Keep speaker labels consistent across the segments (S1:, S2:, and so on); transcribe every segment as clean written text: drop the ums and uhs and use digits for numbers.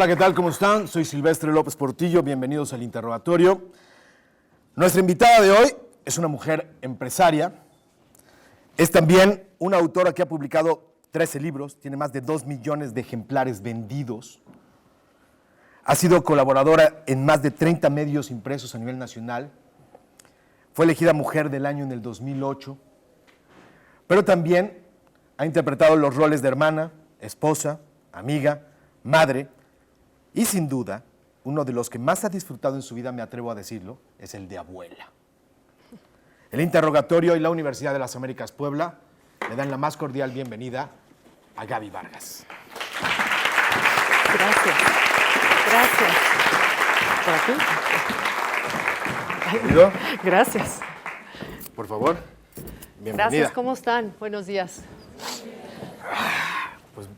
S1: Hola, ¿qué tal? ¿Cómo están? Soy Silvestre López Portillo, bienvenidos al Interrogatorio. Nuestra invitada de hoy es una mujer empresaria, es también una autora que ha publicado 13 libros, tiene más de 2 millones de ejemplares vendidos, ha sido colaboradora en más de 30 medios impresos a nivel nacional, fue elegida Mujer del Año en el 2008, pero también ha interpretado los roles de hermana, esposa, amiga, madre y, sin duda, uno de los que más ha disfrutado en su vida, me atrevo a decirlo, es el de abuela. El Interrogatorio y la Universidad de las Américas Puebla le dan la más cordial bienvenida a Gaby Vargas.
S2: Gracias. Gracias. ¿Por aquí?
S1: ¿Bienvenido?
S2: Gracias.
S1: Por favor, bienvenida.
S2: Gracias, ¿cómo están? Buenos días.
S1: Pues,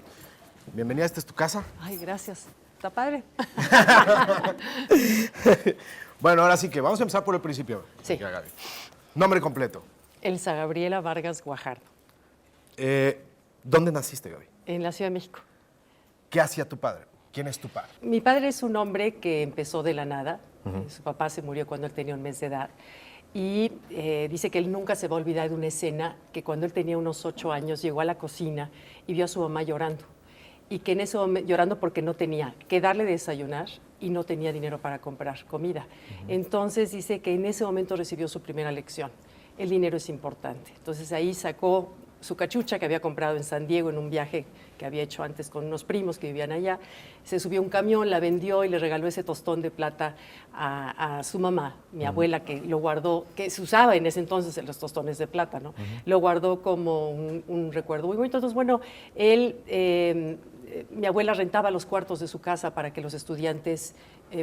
S1: bienvenida, esta es tu casa.
S2: Ay, gracias. Está padre.
S1: Bueno, ahora sí que vamos a empezar por el principio.
S2: Sí.
S1: Gaby. Nombre completo.
S2: Elsa Gabriela Vargas Guajardo,
S1: ¿Dónde naciste, Gaby?
S2: en la Ciudad de México.
S1: ¿Qué hacía tu padre? ¿Quién es tu padre?
S2: Mi padre es un hombre que empezó de la nada. Su papá se murió cuando él tenía un mes de edad. Y dice que él nunca se va a olvidar de una escena que cuando él tenía unos 8 años llegó a la cocina y vio a su mamá llorando. Y que en ese momento, llorando porque no tenía que darle de desayunar y no tenía dinero para comprar comida. Entonces dice que en ese momento recibió su primera lección. El dinero es importante. Entonces ahí sacó su cachucha que había comprado en San Diego en un viaje que había hecho antes con unos primos que vivían allá. Se subió a un camión, la vendió y le regaló ese tostón de plata a su mamá, mi abuela, que lo guardó, que se usaba en ese entonces los tostones de plata, ¿no? Lo guardó como un recuerdo muy bonito. Entonces, bueno, mi abuela rentaba los cuartos de su casa para que los estudiantes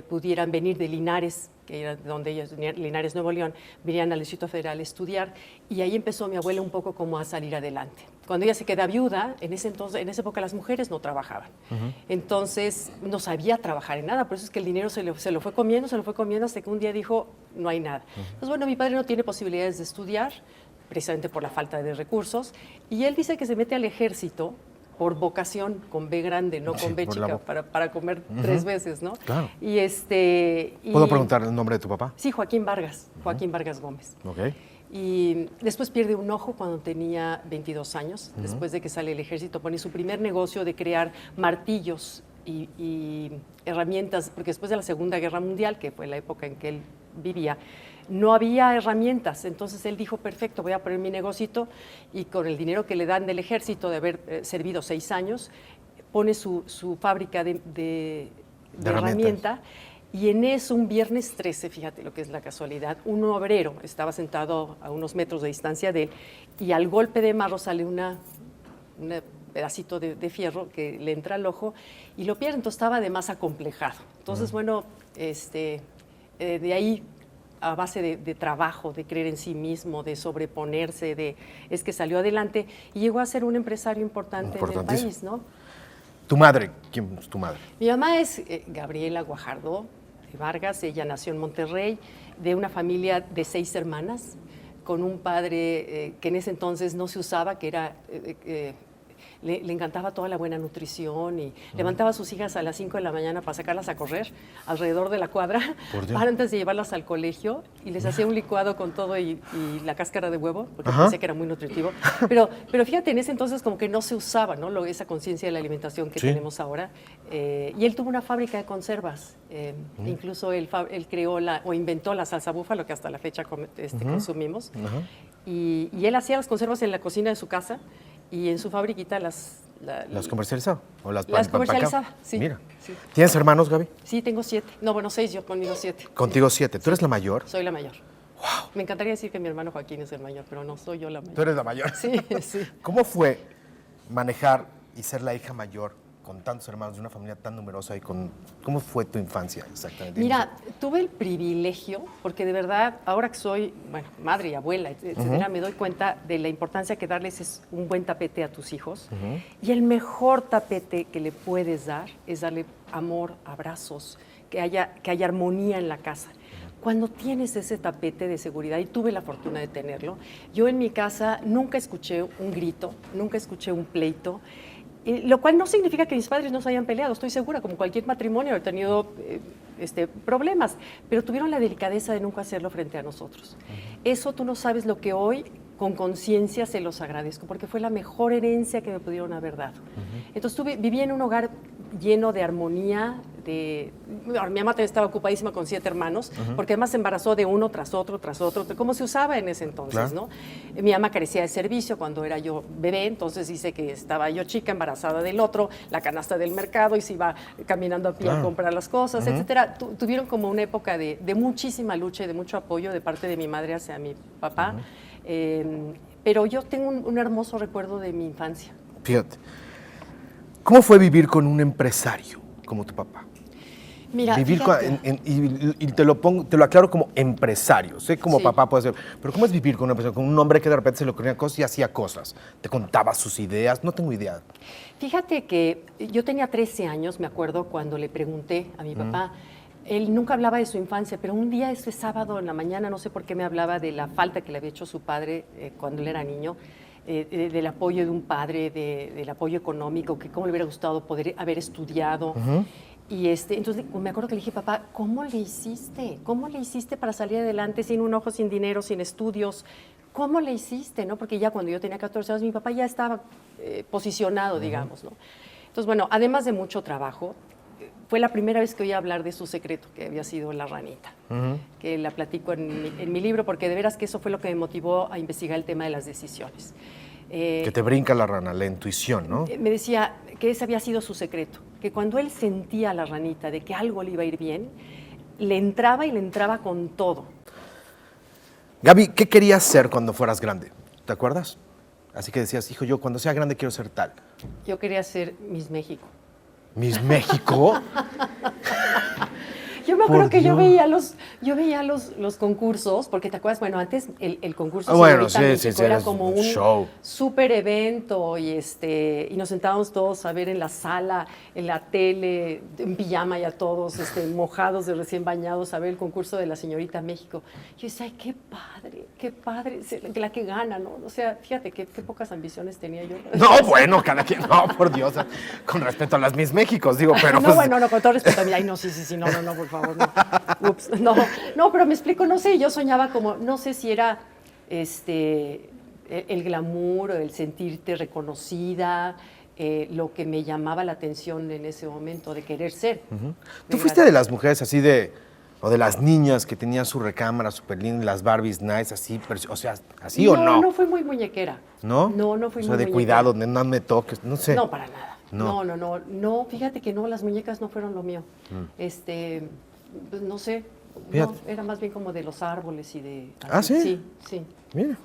S2: pudieran venir de Linares, que era donde ellos venían, Linares, Nuevo León, venían al Distrito Federal a estudiar, y ahí empezó mi abuela un poco como a salir adelante. Cuando ella se queda viuda, en esa época las mujeres no trabajaban, entonces no sabía trabajar en nada, por eso es que el dinero se lo fue comiendo, hasta que un día dijo, no hay nada. Entonces, bueno, mi padre no tiene posibilidades de estudiar, precisamente por la falta de recursos, y él dice que se mete al ejército por vocación, con B grande, no con B chica, para comer 3 veces, ¿no?
S1: Claro.
S2: Y
S1: ¿Puedo preguntar el nombre de tu papá?
S2: Sí, Joaquín Vargas Gómez.
S1: Ok.
S2: Y después pierde un ojo cuando tenía 22 años, después de que sale del ejército, pone su primer negocio de crear martillos y herramientas, porque después de la Segunda Guerra Mundial, que fue la época en que él vivía, no había herramientas, entonces él dijo, perfecto, voy a poner mi negocito, y con el dinero que le dan del ejército de haber servido 6 años, pone su fábrica de herramienta, y en eso, un viernes 13, fíjate lo que es la casualidad, un obrero estaba sentado a unos metros de distancia de él, y al golpe de marro sale un pedacito de fierro que le entra al ojo y lo pierde, entonces estaba además acomplejado. Entonces, bueno, de ahí, a base de trabajo, de creer en sí mismo, de sobreponerse, es que salió adelante y llegó a ser un empresario importante en el país, ¿no?
S1: ¿Tu madre? ¿Quién es tu madre?
S2: Mi mamá es Gabriela Guajardo Vargas. Ella nació en Monterrey, de una familia de 6 hermanas, con un padre que en ese entonces no se usaba, que era... Le encantaba toda la buena nutrición y levantaba a sus hijas a las 5 de la mañana para sacarlas a correr alrededor de la cuadra para antes de llevarlas al colegio, y les hacía un licuado con todo y la cáscara de huevo, porque pensé que era muy nutritivo. Pero fíjate, en ese entonces como que no se usaba, ¿no? Esa conciencia de la alimentación que tenemos ahora. Y él tuvo una fábrica de conservas. Incluso él creó o inventó la salsa búfalo, que hasta la fecha consumimos. Y él hacía las conservas en la cocina de su casa, y en su fabriquita las
S1: comercializaba? ¿O las
S2: comercializaba, sí.
S1: Mira.
S2: Sí.
S1: ¿Tienes hermanos, Gaby?
S2: Sí, tengo 7. No, bueno, 6, yo conmigo 7.
S1: Contigo 7. ¿Tú eres la mayor?
S2: Soy la mayor. Wow. Me encantaría decir que mi hermano Joaquín es el mayor, pero no, soy yo la mayor.
S1: ¿Tú eres la mayor?
S2: Sí, sí.
S1: ¿Cómo fue manejar y ser la hija mayor con tantos hermanos de una familia tan numerosa? ¿Cómo fue tu infancia exactamente?
S2: Mira, tuve el privilegio, porque de verdad, ahora que soy, bueno, madre y abuela, etcétera, me doy cuenta de la importancia que darles es un buen tapete a tus hijos. Y el mejor tapete que le puedes dar es darle amor, abrazos, que haya armonía en la casa. Cuando tienes ese tapete de seguridad, y tuve la fortuna de tenerlo, yo en mi casa nunca escuché un grito, nunca escuché un pleito. Lo cual no significa que mis padres no se hayan peleado, estoy segura, como cualquier matrimonio, he tenido problemas, pero tuvieron la delicadeza de nunca hacerlo frente a nosotros. Eso tú no sabes lo que hoy, con conciencia, se los agradezco, porque fue la mejor herencia que me pudieron haber dado. Entonces viví en un hogar lleno de armonía. Mi mamá también estaba ocupadísima con 7 hermanos, porque además se embarazó de uno tras otro, como se usaba en ese entonces,
S1: claro.
S2: ¿no? Mi mamá carecía de servicio cuando era yo bebé, entonces dice que estaba yo chica, embarazada del otro, la canasta del mercado, y se iba caminando a pie a comprar las cosas, etcétera. Tuvieron como una época de muchísima lucha y de mucho apoyo de parte de mi madre hacia mi papá, pero yo tengo un hermoso recuerdo de mi infancia.
S1: Fíjate, ¿cómo fue vivir con un empresario como tu papá?
S2: Mira,
S1: Vivir y te lo aclaro como empresario. Sé como papá puede ser, pero ¿cómo es vivir con un empresario? Con un hombre que de repente se le ocurrían cosas y hacía cosas. Te contaba sus ideas, no tengo idea.
S2: Fíjate que yo tenía 13 años, me acuerdo, cuando le pregunté a mi papá. Él nunca hablaba de su infancia, pero un día, ese sábado en la mañana, no sé por qué me hablaba de la falta que le había hecho su padre cuando él era niño, del apoyo de un padre, del apoyo económico, que cómo le hubiera gustado poder haber estudiado. Y entonces me acuerdo que le dije, papá, ¿cómo le hiciste? ¿Cómo le hiciste para salir adelante sin un ojo, sin dinero, sin estudios? ¿Cómo le hiciste? ¿No? Porque ya cuando yo tenía 14 años, mi papá ya estaba posicionado, digamos, ¿no? Entonces, bueno, además de mucho trabajo, fue la primera vez que oí hablar de su secreto, que había sido la ranita, que la platico en mi libro, porque de veras que eso fue lo que me motivó a investigar el tema de las decisiones.
S1: Que te brinca la rana, la intuición, ¿no?
S2: Me decía que ese había sido su secreto, que cuando él sentía a la ranita de que algo le iba a ir bien, le entraba con todo.
S1: Gaby, ¿qué querías ser cuando fueras grande? ¿Te acuerdas? Así que decías, hijo, yo cuando sea grande quiero ser tal.
S2: Yo quería ser Miss México.
S1: ¿Miss México?
S2: Yo me acuerdo que yo veía los concursos, porque te acuerdas, bueno, antes el concurso Señorita México era como un
S1: show.
S2: súper evento y nos sentábamos todos a ver en la sala, en la tele, en pijama ya todos, mojados de recién bañados, a ver el concurso de la Señorita México. Yo decía, ay, qué padre, la que gana, ¿no? O sea, fíjate qué pocas ambiciones tenía yo.
S1: No, bueno, cada quien, no, por Dios, con respeto a las Miss Méxicos, digo, pero
S2: No,
S1: pues...
S2: bueno, no, con todo respeto a mí, ay, no, sí, no, por favor, no. Ups, no, pero me explico, no sé, yo soñaba como, no sé si era el glamour o el sentirte reconocida, lo que me llamaba la atención en ese momento de querer ser.
S1: ¿Tú fuiste de las mujeres así o de las niñas que tenían su recámara súper linda, las Barbies nice, así, o sea, así o no?
S2: No fui muy muñequera.
S1: ¿No?
S2: No fui muy muñequera.
S1: De cuidado, de no me toques, no sé.
S2: No, para nada. No, fíjate que no, las muñecas no fueron lo mío. Pues no sé, era más bien como de los árboles y de...
S1: ¿Ah, sí?
S2: Sí.
S1: Mira.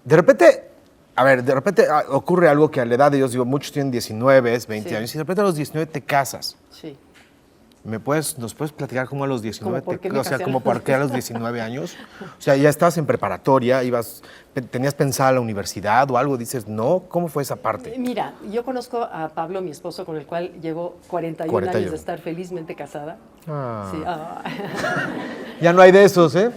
S1: De repente ocurre algo que a la edad de ellos, digo, muchos tienen 19, 20 años, y de repente a los 19 te casas.
S2: Sí.
S1: ¿Nos puedes platicar cómo a los 19
S2: por qué me casé
S1: como por qué a los 19 años? O sea, ya estabas en preparatoria, tenías pensada la universidad o algo, dices, no, ¿cómo fue esa parte?
S2: Mira, yo conozco a Pablo, mi esposo, con el cual llevo 41 años de estar felizmente casada.
S1: Ah.
S2: Sí,
S1: Ya no hay de esos, ¿eh?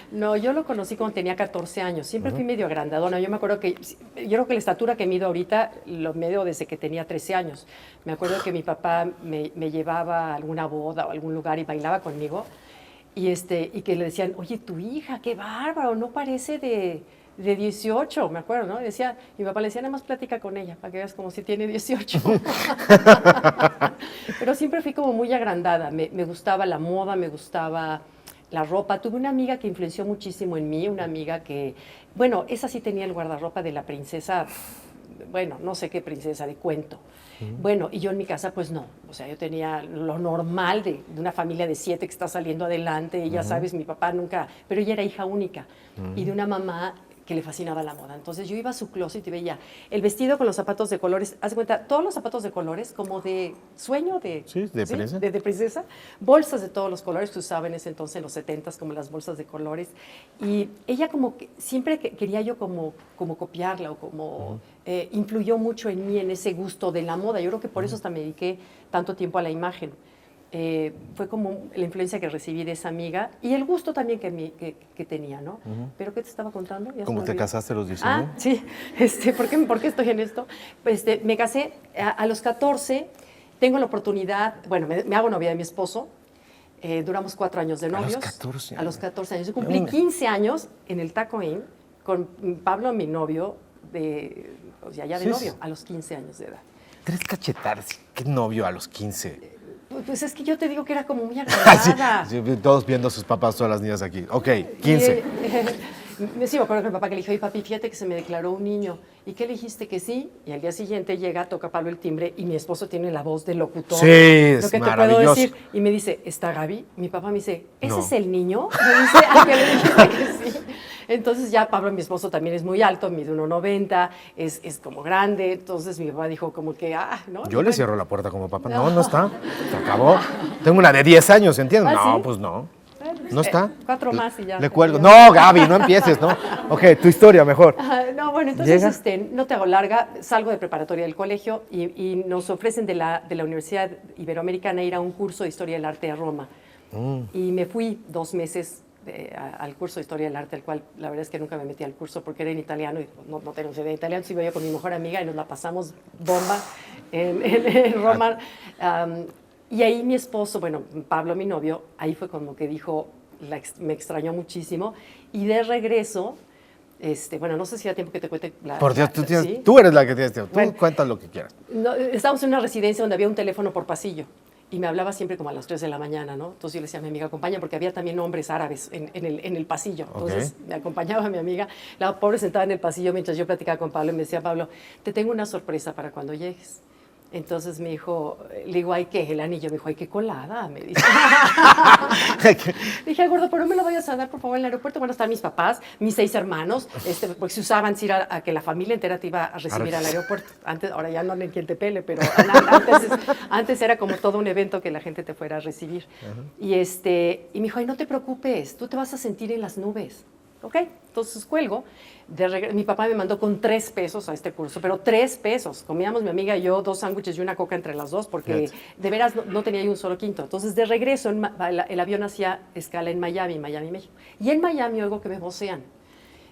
S2: No, yo lo conocí cuando tenía 14 años. Siempre fui medio agrandadona. Yo creo que la estatura que mido ahorita lo mido desde que tenía 13 años. Me acuerdo que mi papá me llevaba a alguna boda o a algún lugar y bailaba conmigo y que le decían, oye, tu hija, qué bárbaro, no parece de 18, me acuerdo, ¿no? Mi papá le decía, nada más platica con ella, para que veas como si tiene 18. Pero siempre fui como muy agrandada. Me gustaba la moda, me gustaba la ropa. Tuve una amiga que influenció muchísimo en mí, una amiga que, bueno, esa sí tenía el guardarropa de la princesa, bueno, no sé qué princesa, de cuento. Bueno, y yo en mi casa, pues no. O sea, yo tenía lo normal de una familia de 7 que está saliendo adelante, y ya sabes, mi papá nunca, pero ella era hija única, y de una mamá que le fascinaba la moda. Entonces yo iba a su closet y veía el vestido con los zapatos de colores, haz de cuenta, todos los zapatos de colores, como de sueño,
S1: princesa.
S2: De princesa, bolsas de todos los colores que usaba en ese entonces, en los 70s, como las bolsas de colores. Y ella como que siempre quería yo como copiarla, o como influyó mucho en mí en ese gusto de la moda. Yo creo que por eso hasta me dediqué tanto tiempo a la imagen. fue como la influencia que recibí de esa amiga y el gusto también que tenía, ¿no? ¿Pero qué te estaba contando? Ya se
S1: ¿Cómo
S2: me
S1: te
S2: olvidó.
S1: casaste a los 19?
S2: Ah, sí. ¿Por qué estoy en esto? Pues, me casé a los 14, tengo la oportunidad, bueno, me hago novia de mi esposo, duramos 4 años de
S1: A los
S2: novios.
S1: 14
S2: A los 14 años. Yo cumplí 15 años en el Taco Inn con Pablo, mi novio, o sea, ya de
S1: Sí,
S2: novio,
S1: sí.
S2: a los 15 años de edad.
S1: 3 cachetadas. ¿Qué novio a los 15?
S2: Pues es que yo te digo que era como muy
S1: Sí,
S2: agradada.
S1: sí, todos viendo a sus papás, todas las niñas aquí. Ok, 15.
S2: Sí, me acuerdo que mi papá que le dijo, oye, papi, fíjate que se me declaró un niño. ¿Y qué le dijiste que sí? Y al día siguiente llega, toca Pablo el timbre y mi esposo tiene la voz de locutor.
S1: Sí, es
S2: Lo que te
S1: maravilloso.
S2: puedo decir. Y me dice, ¿está Gaby? Mi papá me dice, ¿ese
S1: No.
S2: es el niño? Me dice, ¿a qué le dijiste que sí? Entonces ya Pablo, mi esposo, también es muy alto, mide 1,90, es como grande. Entonces mi papá dijo como que, ¿no?
S1: Yo le
S2: Bueno.
S1: cierro la puerta como papá. No, no está. Se acabó. Tengo una de 10 años, ¿entiendes?
S2: ¿Ah,
S1: No,
S2: sí?
S1: pues no.
S2: Bueno,
S1: ¿No está?
S2: 4 más y ya.
S1: Le cuelgo. No, Gaby, no empieces, ¿no? Ok, tu historia mejor.
S2: No, bueno, entonces,
S1: ¿Llega?
S2: no te hago larga, salgo de preparatoria del colegio y nos ofrecen de la Universidad Iberoamericana ir a un curso de Historia del Arte a Roma. Y me fui 2 meses al curso de Historia del Arte, al cual la verdad es que nunca me metí al curso porque era en italiano y no tenía idea de italiano. Entonces iba yo con mi mejor amiga y nos la pasamos bomba en Roma. Y ahí mi esposo, bueno, Pablo, mi novio, ahí fue como que dijo, me extrañó muchísimo. Y de regreso, bueno, no sé si da tiempo que te cuente la...
S1: Por Dios,
S2: ¿sí?
S1: tú eres la que tienes tiempo. Tú
S2: Bueno.
S1: cuentas lo que quieras.
S2: No, estábamos en una residencia donde había un teléfono por pasillo y me hablaba siempre como a las 3 de la mañana, ¿no? Entonces yo le decía a mi amiga, acompaña, porque había también hombres árabes en el pasillo. Entonces me acompañaba mi amiga, la pobre sentada en el pasillo mientras yo platicaba con Pablo y me decía, Pablo, te tengo una sorpresa para cuando llegues. Entonces me dijo, le digo, ¿ay qué? El anillo. Me dijo, ay, qué colada, me dice. Dije, gordo, pero no me lo vayas a dar, por favor, en el aeropuerto. Van a estar mis papás, mis 6 hermanos, porque se usaban antes ir a que la familia entera te iba a recibir al aeropuerto. Antes, ahora ya no en quien te pele, pero antes era como todo un evento que la gente te fuera a recibir. Y me dijo, ay, no te preocupes, tú te vas a sentir en las nubes. ¿Ok? Entonces cuelgo. Mi papá me mandó con 3 pesos a este curso, pero 3 pesos. Comíamos mi amiga y yo 2 sándwiches y una coca entre las dos, porque de veras no tenía yo un solo quinto. Entonces, de regreso, el avión hacía escala en Miami, México. Y en Miami oigo que me vocean.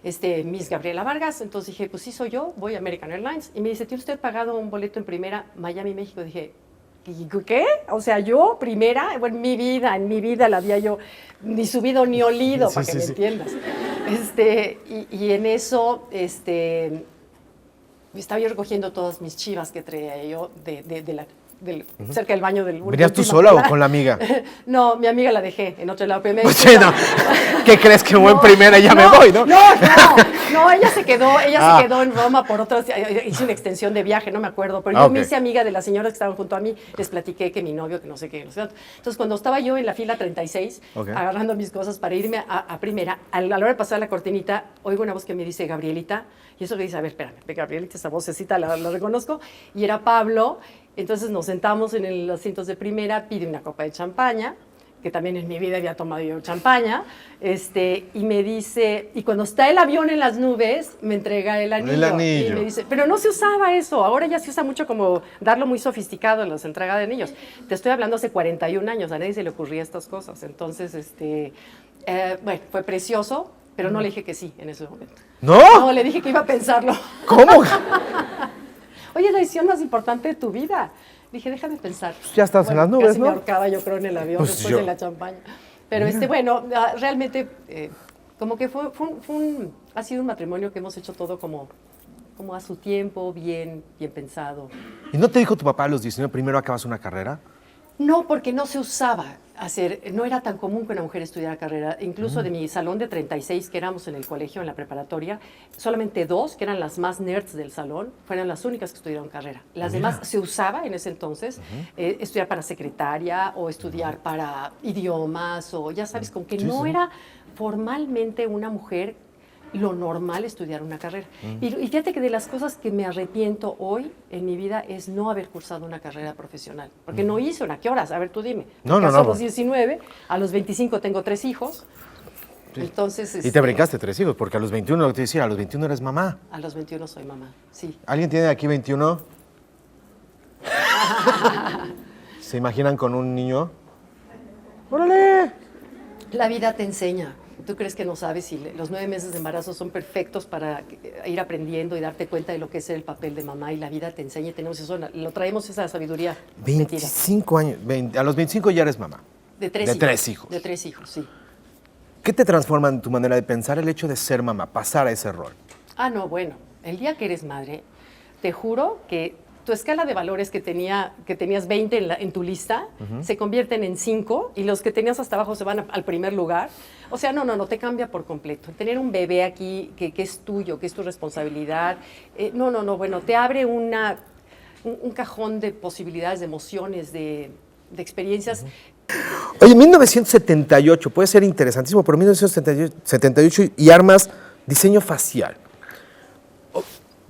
S2: Miss Gabriela Vargas. Entonces dije, pues sí soy yo, voy a American Airlines. Y me dice, ¿tiene usted pagado un boleto en primera Miami, México? Dije, ¿qué? O sea, yo primera, bueno, en mi vida la había yo ni subido ni olido, para que me entiendas. Y en eso, estaba yo recogiendo todas mis chivas que traía yo cerca del baño del...
S1: ¿Venías tú sola o con la amiga?
S2: No, mi amiga la dejé en otro lado. Pero me
S1: Pues sí, no. ¿Qué crees que voy en primera y ya me voy, no?
S2: No, ella se quedó en Roma por otras, hice una extensión de viaje, no me acuerdo, pero yo me hice amiga de las señoras que estaban junto a mí, les platiqué que mi novio, que no sé qué, no sé cuánto. Entonces, cuando estaba yo en la fila 36, agarrando mis cosas para irme a primera, a la hora de pasar la cortinita, oigo una voz que me dice, Gabrielita, y eso que dice, a ver, espérame, Gabrielita, esa vocecita la reconozco, y era Pablo. Entonces nos sentamos en los asientos de primera, pide una copa de champaña, que también en mi vida había tomado yo champaña, y me dice, y cuando está el avión en las nubes, me entrega el anillo.
S1: El anillo.
S2: Y me dice, pero no se usaba eso, ahora ya se usa mucho como darlo muy sofisticado en las entregas de anillos. Te estoy hablando hace 41 años, a nadie se le ocurría estas cosas. Entonces, bueno, fue precioso, pero no le dije que sí en ese momento.
S1: ¿No?
S2: No, le dije que iba a pensarlo.
S1: ¿Cómo?
S2: Oye, es la decisión más importante de tu vida. Dije, déjame pensar.
S1: Ya estás en las nubes,
S2: casi
S1: ¿no?
S2: me ahorcaba yo creo en el avión
S1: Pues
S2: después
S1: yo.
S2: de la champaña. Pero bueno, realmente como que ha sido un matrimonio que hemos hecho todo como a su tiempo, bien pensado.
S1: ¿Y no te dijo tu papá a los 19 primero acabas una carrera?
S2: No, porque no se usaba no era tan común que una mujer estudiara carrera. Incluso de mi salón de 36 que éramos en el colegio, en la preparatoria, solamente 2, que eran las más nerds del salón, fueron las únicas que estudiaron carrera. Las demás se usaba en ese entonces estudiar para secretaria o estudiar para idiomas o ya sabes, como que no era formalmente una mujer lo normal estudiar una carrera. Y fíjate que de las cosas que me arrepiento hoy en mi vida es no haber cursado una carrera profesional. Porque no hice una. ¿Qué horas? A ver, tú dime.
S1: No.
S2: A los 19, a los 25 tengo 3 hijos. Sí. Entonces,
S1: y te brincaste 3 hijos, porque a los 21, lo que te decía, a los 21 eres mamá.
S2: A los 21 soy mamá, sí.
S1: ¿Alguien tiene aquí 21? ¿Se imaginan con un niño? ¡Órale!
S2: La vida te enseña. Tú crees que no sabes si los 9 meses de embarazo son perfectos para ir aprendiendo y darte cuenta de lo que es el papel de mamá, y la vida te enseña y tenemos eso, lo traemos esa sabiduría.
S1: 25 años, a los 25 ya eres mamá.
S2: De 3
S1: hijos.
S2: hijos.
S1: 3 hijos.
S2: De 3 hijos, sí.
S1: ¿Qué te transforma en tu manera de pensar el hecho de ser mamá, pasar a ese rol?
S2: Ah, no, bueno, el día que eres madre, te juro que tu escala de valores que tenías 20 en tu lista, se convierten en 5, y los que tenías hasta abajo se van al primer lugar. O sea, no, te cambia por completo. Tener un bebé aquí que es tuyo, que es tu responsabilidad, bueno, te abre un cajón de posibilidades, de emociones, de experiencias.
S1: Oye, 1978, puede ser interesantísimo, pero 1978 y armas diseño facial.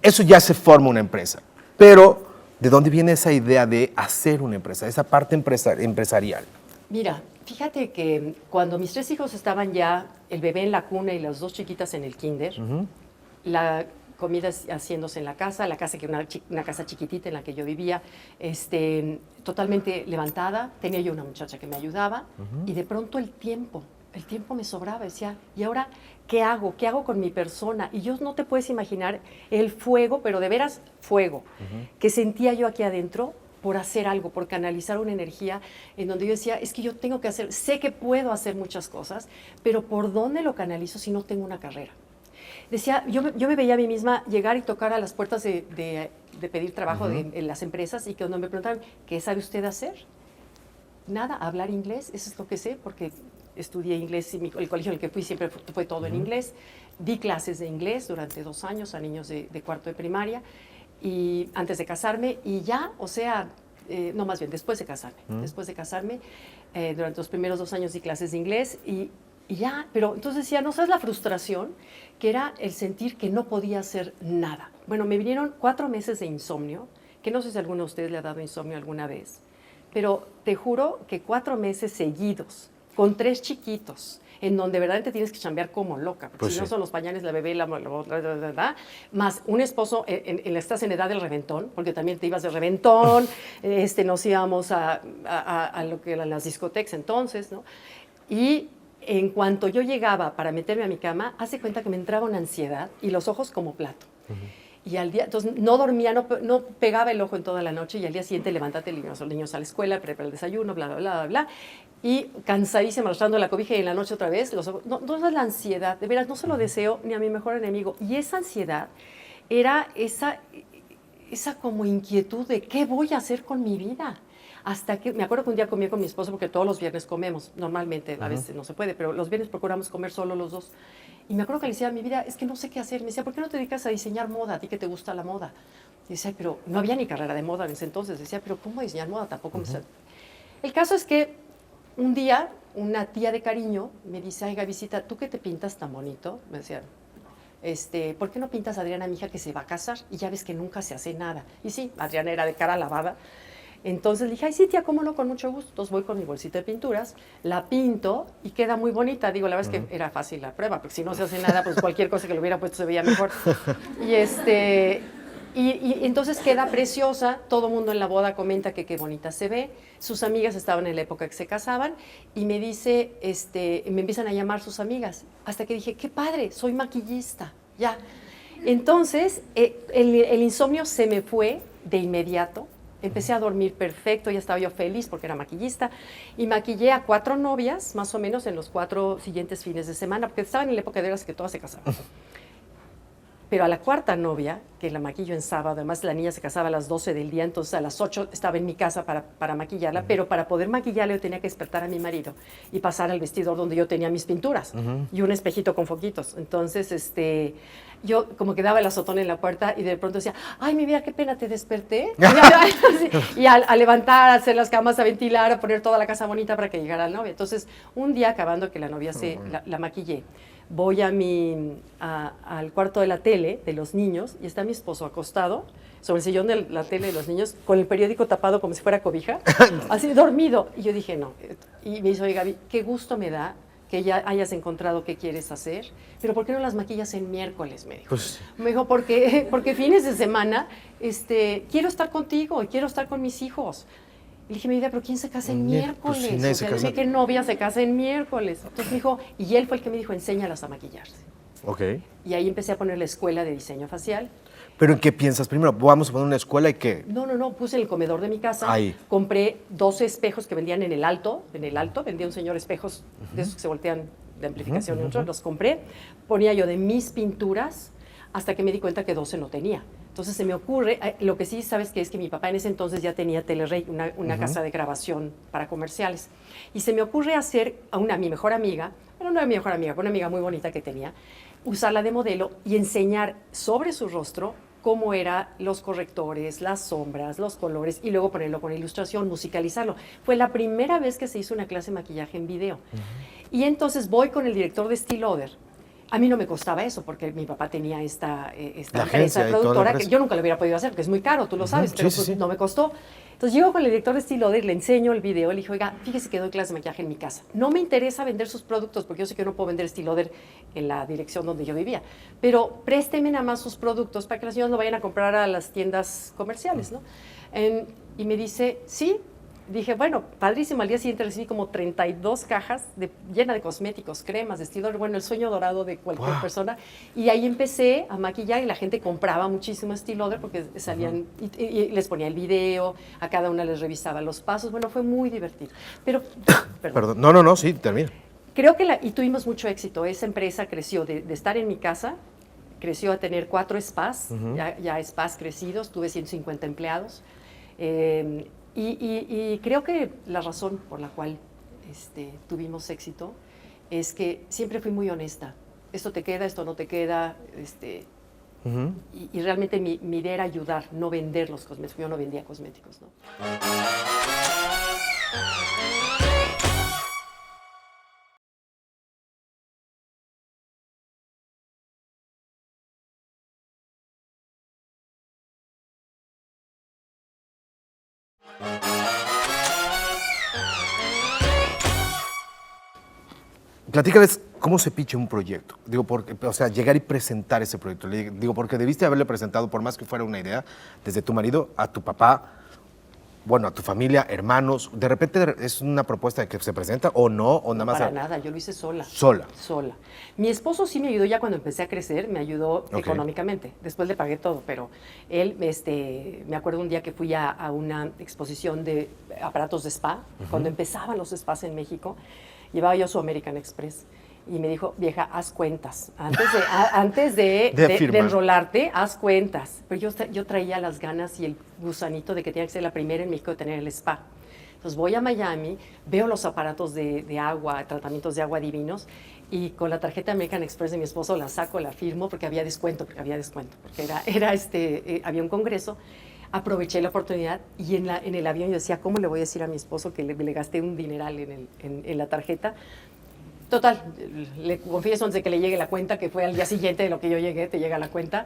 S1: Eso ya se forma una empresa. Pero, ¿de dónde viene esa idea de hacer una empresa, esa parte empresarial?
S2: Mira, fíjate que cuando mis 3 hijos estaban ya, el bebé en la cuna y las 2 chiquitas en el kinder, la comida haciéndose en la casa que era una casa chiquitita en la que yo vivía, totalmente levantada, tenía yo una muchacha que me ayudaba, y de pronto el tiempo me sobraba. Decía, ¿y ahora qué hago? ¿Qué hago con mi persona? Y yo no te puedes imaginar el fuego, pero de veras fuego, que sentía yo aquí adentro por hacer algo, por canalizar una energía en donde yo decía, es que yo tengo que hacer, sé que puedo hacer muchas cosas, pero ¿por dónde lo canalizo si no tengo una carrera? Decía, yo me veía a mí misma llegar y tocar a las puertas de pedir trabajo en las empresas, y que cuando me preguntaban, ¿qué sabe usted hacer? Nada, hablar inglés, eso es lo que sé, porque estudié inglés y el colegio en el que fui siempre fue todo en inglés. Di clases de inglés durante 2 años a niños de cuarto de primaria, y antes de casarme, y ya, o sea, no, más bien después de casarme, durante los primeros 2 años di clases de inglés, y ya, pero entonces decía, no sabes la frustración que era el sentir que no podía hacer nada. Bueno, me vinieron 4 meses de insomnio, que no sé si alguno de ustedes le ha dado insomnio alguna vez, pero te juro que 4 meses seguidos, con 3 chiquitos, en donde verdaderamente tienes que chambear como loca, porque si no son los pañales, la bebé, más un esposo, estás en edad del reventón, porque también te ibas de reventón, nos íbamos a lo que eran las discotecas entonces, ¿no? Y en cuanto yo llegaba para meterme a mi cama, hace cuenta que me entraba una ansiedad y los ojos como plato. Y al día, entonces no dormía, no pegaba el ojo en toda la noche, y al día siguiente levántate, los niños a la escuela, prepara el desayuno, bla, bla, bla, bla, bla, y cansadísima, arrastrando la cobija, y en la noche otra vez, los ojos, no es la ansiedad, de veras, no se lo deseo ni a mi mejor enemigo. Y esa ansiedad era esa como inquietud de qué voy a hacer con mi vida. Hasta que, me acuerdo que un día comí con mi esposo, porque todos los viernes comemos, normalmente, a veces no se puede, pero los viernes procuramos comer solo los dos. Y me acuerdo que le decía, mi vida, es que no sé qué hacer. Me decía, ¿por qué no te dedicas a diseñar moda? A ti que te gusta la moda. Y decía, pero no había ni carrera de moda en ese entonces. Decía, pero ¿cómo diseñar moda? Tampoco me... El caso es que un día, una tía de cariño me dice, ay, Gavisita, ¿tú qué te pintas tan bonito? Me decía, ¿por qué no pintas a Adriana, mi hija, que se va a casar? Y ya ves que nunca se hace nada. Y sí, Adriana era de cara lavada. Entonces le dije, ay, sí, tía, cómo no, con mucho gusto. Entonces voy con mi bolsita de pinturas, la pinto y queda muy bonita. Digo, la verdad es que era fácil la prueba, porque si no se hace nada, pues cualquier cosa que le hubiera puesto se veía mejor. Y entonces queda preciosa. Todo mundo en la boda comenta que qué bonita se ve. Sus amigas estaban en la época que se casaban, y me dice, me empiezan a llamar sus amigas. Hasta que dije, qué padre, soy maquillista, ya. Entonces, el insomnio se me fue de inmediato. Empecé a dormir perfecto, ya estaba yo feliz porque era maquillista, y maquillé a 4 novias, más o menos, en los 4 siguientes fines de semana, porque estaban en la época de veras que todas se casaban. Pero a la 4ª novia, que la maquillo en sábado, además la niña se casaba a las 12 del día, entonces a las 8 estaba en mi casa para maquillarla, pero para poder maquillarla yo tenía que despertar a mi marido y pasar al vestidor donde yo tenía mis pinturas y un espejito con foquitos. Entonces, yo como que daba el azotón en la puerta y de pronto decía, ay, mi vida, qué pena, te desperté. Y a levantar, a hacer las camas, a ventilar, a poner toda la casa bonita para que llegara la novia. Entonces, un día, acabando que la novia la maquillé, voy al cuarto de la tele de los niños, y está mi esposo acostado sobre el sillón de la tele de los niños, con el periódico tapado como si fuera cobija, así dormido. Y yo dije, no. Y me dice, oye, Gaby, qué gusto me da que ya hayas encontrado qué quieres hacer, pero ¿por qué no las maquillas el miércoles? Me dijo. Pues, me dijo, porque fines de semana quiero estar contigo y quiero estar con mis hijos. Y le dije, mi vida, ¿pero quién se casa en
S1: Pues
S2: miércoles?
S1: sí, nadie
S2: O
S1: se
S2: sea,
S1: casa.
S2: dije, ¿qué novia se casa en miércoles? Entonces me dijo, y él fue el que me dijo, enséñalas a maquillarse.
S1: Ok.
S2: Y ahí empecé a poner la escuela de diseño facial.
S1: ¿Pero en qué piensas? Primero, vamos a poner una escuela y qué.
S2: No, puse en el comedor de mi casa,
S1: Ahí.
S2: compré 12 espejos que vendían en el alto, vendía un señor espejos de esos que se voltean de amplificación y otros, los compré, ponía yo de mis pinturas hasta que me di cuenta que 12 no tenía. Entonces se me ocurre, lo que sí sabes que es que mi papá en ese entonces ya tenía Telerey, una casa de grabación para comerciales, y se me ocurre hacer a mi mejor amiga, pero no era mi mejor amiga, fue una amiga muy bonita que tenía, usarla de modelo y enseñar sobre su rostro cómo eran los correctores, las sombras, los colores, y luego ponerlo con ilustración, musicalizarlo. Fue la primera vez que se hizo una clase de maquillaje en video. Y entonces voy con el director de Estee Lauder. A mí no me costaba eso, porque mi papá tenía esta
S1: La
S2: empresa
S1: agencia y toda la
S2: productora, que
S1: empresa.
S2: yo nunca lo hubiera podido hacer, porque es muy caro, tú lo sabes,
S1: Sí,
S2: pero
S1: sí,
S2: pues
S1: sí.
S2: no me costó. Entonces llego con el director de Estee Lauder, le enseño el video, le dije, oiga, fíjese que doy clase de maquillaje en mi casa. No me interesa vender sus productos, porque yo sé que no puedo vender Estee Lauder en la dirección donde yo vivía, pero présteme nada más sus productos para que las señoras lo vayan a comprar a las tiendas comerciales, ¿no? Y me dice, sí. Dije, bueno, padrísimo. Al día siguiente recibí como 32 cajas llenas de cosméticos, cremas, de Estee Lauder, bueno, el sueño dorado de cualquier persona. Y ahí empecé a maquillar y la gente compraba muchísimo Estee Lauder porque salían y les ponía el video, a cada una les revisaba los pasos. Bueno, fue muy divertido. Pero,
S1: Perdón. No, sí, termina.
S2: creo que y tuvimos mucho éxito. Esa empresa creció de estar en mi casa, creció a tener 4 spas, ya spas crecidos, tuve 150 empleados. Y creo que la razón por la cual tuvimos éxito es que siempre fui muy honesta. Esto te queda, esto no te queda. Y realmente mi idea era ayudar, no vender los cosméticos. Yo no vendía cosméticos, ¿no?
S1: Platícales cómo se picha un proyecto. Digo, porque, o sea, llegar y presentar ese proyecto. Digo, porque debiste haberle presentado, por más que fuera una idea, desde tu marido a tu papá, bueno, a tu familia, hermanos. De repente es una propuesta que se presenta o no, o nada más.
S2: Para nada, yo lo hice sola.
S1: Sola.
S2: Sola. Mi esposo sí me ayudó ya cuando empecé a crecer, me ayudó económicamente. Después le pagué todo, pero él, me acuerdo un día que fui a una exposición de aparatos de spa, cuando empezaban los spas en México, llevaba yo su American Express. Y me dijo, vieja, haz cuentas. Antes de enrolarte, haz cuentas. Pero yo traía las ganas y el gusanito de que tenía que ser la primera en México de tener el spa. Entonces voy a Miami, veo los aparatos de agua, tratamientos de agua divinos, y con la tarjeta American Express de mi esposo la saco, la firmo, porque había descuento, porque había un congreso. Aproveché la oportunidad y en el avión yo decía, ¿cómo le voy a decir a mi esposo que le gasté un dineral en la tarjeta? Total, le confieso antes de que le llegue la cuenta, que fue al día siguiente de lo que yo llegué, te llega la cuenta.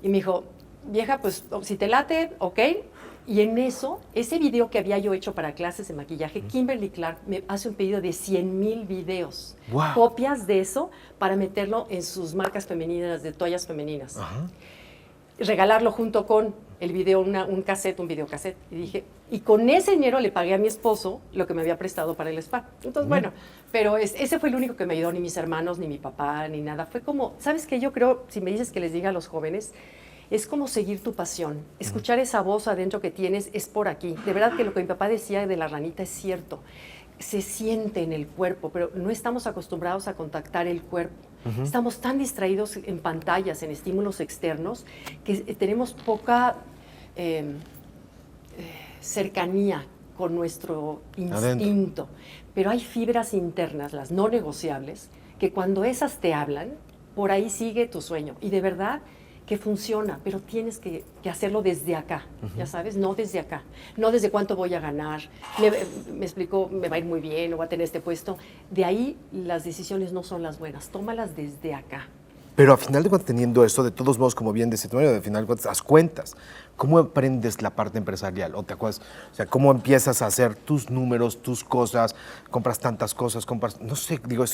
S2: Y me dijo, vieja, pues si te late, ok. Y en eso, ese video que había yo hecho para clases de maquillaje, Kimberly Clark me hace un pedido de 100,000 videos.
S1: Wow.
S2: Copias de eso para meterlo en sus marcas femeninas, de toallas femeninas. Regalarlo junto con el video, un videocassette. Y dije, y con ese dinero le pagué a mi esposo lo que me había prestado para el spa. Entonces, bueno, pero ese fue el único que me ayudó, ni mis hermanos, ni mi papá, ni nada. Fue como, ¿sabes qué? Yo creo, si me dices que les diga a los jóvenes, es como seguir tu pasión. Escuchar esa voz adentro que tienes es por aquí. De verdad que lo que mi papá decía de la ranita es cierto. Se siente en el cuerpo, pero no estamos acostumbrados a contactar el cuerpo. Estamos tan distraídos en pantallas, en estímulos externos, que tenemos poca cercanía con nuestro instinto. Pero hay fibras internas, las no negociables, que cuando esas te hablan, por ahí sigue tu sueño. Y de verdad que funciona, pero tienes que hacerlo desde acá, ya sabes, no desde acá, no desde cuánto voy a ganar, me explicó, me va a ir muy bien o va a tener este puesto. De ahí las decisiones no son las buenas, tómalas desde acá.
S1: Pero a final de cuentas, teniendo eso, de todos modos, como bien dice tu marido, de final de cuentas, haz cuentas. ¿Cómo aprendes la parte empresarial? ¿O te acuerdas? O sea, ¿cómo empiezas a hacer tus números, tus cosas? Compras tantas cosas, no sé, digo,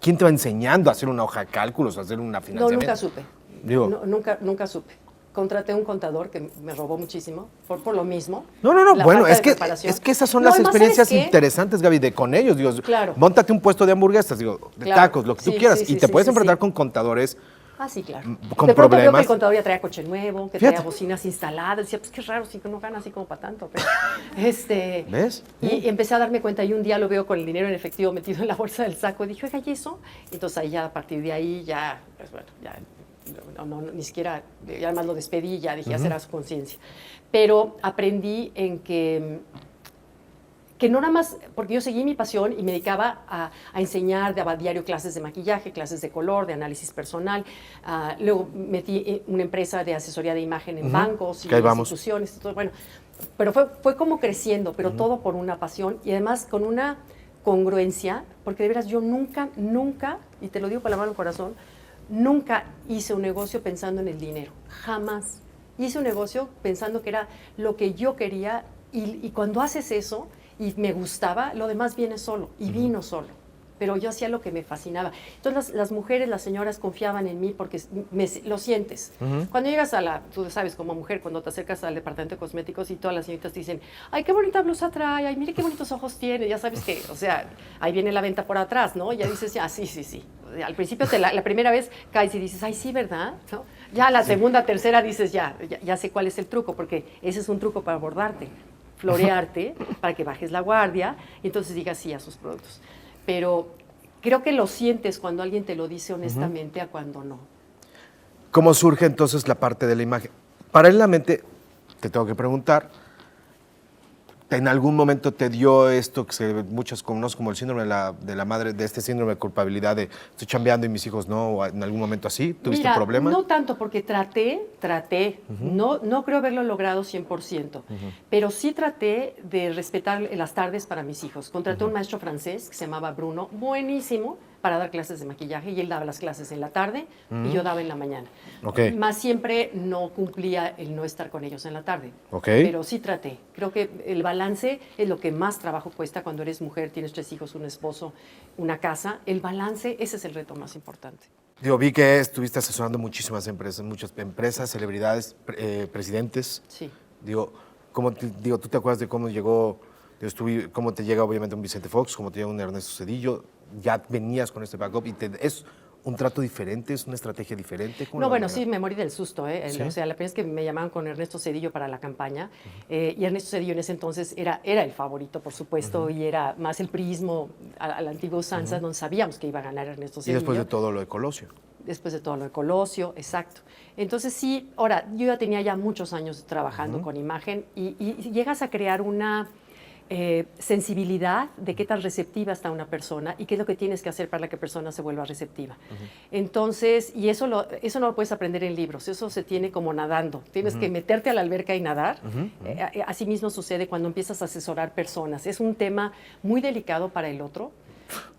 S1: ¿quién te va enseñando a hacer una hoja de cálculos, a hacer una financiamiento?
S2: No, nunca supe.
S1: Digo,
S2: No, nunca supe. contraté un contador que me robó muchísimo por lo mismo.
S1: No,
S2: la
S1: bueno,
S2: falta
S1: es
S2: de
S1: que,
S2: preparación.
S1: es que esas son
S2: No,
S1: las
S2: además,
S1: experiencias
S2: ¿sabes qué?
S1: interesantes, Gaby, de con ellos. Digo,
S2: Claro.
S1: móntate un puesto de hamburguesas, digo, de
S2: Claro.
S1: tacos, lo que tú
S2: Sí,
S1: quieras,
S2: sí,
S1: y
S2: sí,
S1: te
S2: sí,
S1: puedes
S2: sí,
S1: enfrentar
S2: sí.
S1: con contadores.
S2: Ah, sí, claro.
S1: Con
S2: De pronto veo que
S1: problemas.
S2: el contador ya traía coche nuevo, que
S1: Fíjate.
S2: traía bocinas instaladas. Decía, pues qué raro, sí que no gana así como para tanto. Pero,
S1: ¿Ves?
S2: Y empecé a darme cuenta y un día lo veo con el dinero en efectivo metido en la bolsa del saco. Y dije, oiga, ¿y eso? Y entonces ahí ya, a partir de ahí, ya, pues bueno, ya, ni siquiera, ya además lo despedí, ya dije, ya será su conciencia. Pero aprendí en que no nada más, porque yo seguí mi pasión y me dedicaba a enseñar, daba diario clases de maquillaje, clases de color, de análisis personal. Luego metí una empresa de asesoría de imagen en bancos y
S1: Que ahí vamos.
S2: instituciones. Todo, bueno, pero fue como creciendo, pero todo por una pasión y además con una congruencia, porque de veras yo nunca, y te lo digo con la mano al corazón, nunca hice un negocio pensando en el dinero, jamás. Hice un negocio pensando que era lo que yo quería y cuando haces eso y me gustaba, lo demás viene solo y vino solo. Pero yo hacía lo que me fascinaba. Entonces las mujeres, las señoras confiaban en mí porque lo sientes. Cuando llegas tú sabes, como mujer, cuando te acercas al departamento de cosméticos y todas las señoritas te dicen, ay, qué bonita blusa trae, ay, mire qué bonitos ojos tiene, ya sabes que, o sea, ahí viene la venta por atrás, ¿no? Ya dices, ya, sí. Al principio la primera vez caes y dices, ay, sí, ¿verdad? ¿No? Ya la segunda, tercera dices, ya sé cuál es el truco, porque ese es un truco para abordarte, florearte, para que bajes la guardia y entonces digas sí a sus productos. Pero creo que lo sientes cuando alguien te lo dice honestamente a cuando no.
S1: ¿Cómo surge entonces la parte de la imagen? Paralelamente, te tengo que preguntar, ¿en algún momento te dio esto que muchos conocen como el síndrome de la madre, de este síndrome de culpabilidad de estoy chambeando y mis hijos no? ¿O en algún momento así? ¿Tuviste problemas?
S2: No tanto, porque traté, no creo haberlo logrado 100%, pero sí traté de respetar las tardes para mis hijos. Contraté un maestro francés que se llamaba Bruno, buenísimo, para dar clases de maquillaje, y él daba las clases en la tarde y yo daba en la mañana.
S1: Okay.
S2: Más siempre no cumplía el no estar con ellos en la tarde,
S1: Okay.
S2: pero sí traté. Creo que el balance es lo que más trabajo cuesta cuando eres mujer, tienes 3 hijos, un esposo, una casa. El balance, ese es el reto más importante.
S1: Digo, vi que estuviste asesorando muchas empresas, celebridades, presidentes.
S2: Sí.
S1: Digo, ¿tú te acuerdas de cómo llegó, cómo te llega obviamente un Vicente Fox, cómo te llega un Ernesto Zedillo? Ya venías con este backup y es un trato diferente, es una estrategia diferente.
S2: No, bueno, sí, me morí del susto. ¿Sí? O sea, la primera vez que me llamaban con Ernesto Zedillo para la campaña, y Ernesto Zedillo en ese entonces era el favorito, por supuesto, y era más el priismo al antiguo usanza, donde sabíamos que iba a ganar Ernesto Zedillo.
S1: Y después de todo lo de Colosio.
S2: Después de todo lo de Colosio, exacto. Entonces sí, ahora, yo ya tenía muchos años trabajando con imagen y llegas a crear una sensibilidad de qué tan receptiva está una persona y qué es lo que tienes que hacer para que la persona se vuelva receptiva. Entonces, y eso no lo puedes aprender en libros, eso se tiene como nadando. Tienes que meterte a la alberca y nadar. Así mismo sucede cuando empiezas a asesorar personas. Es un tema muy delicado para el otro,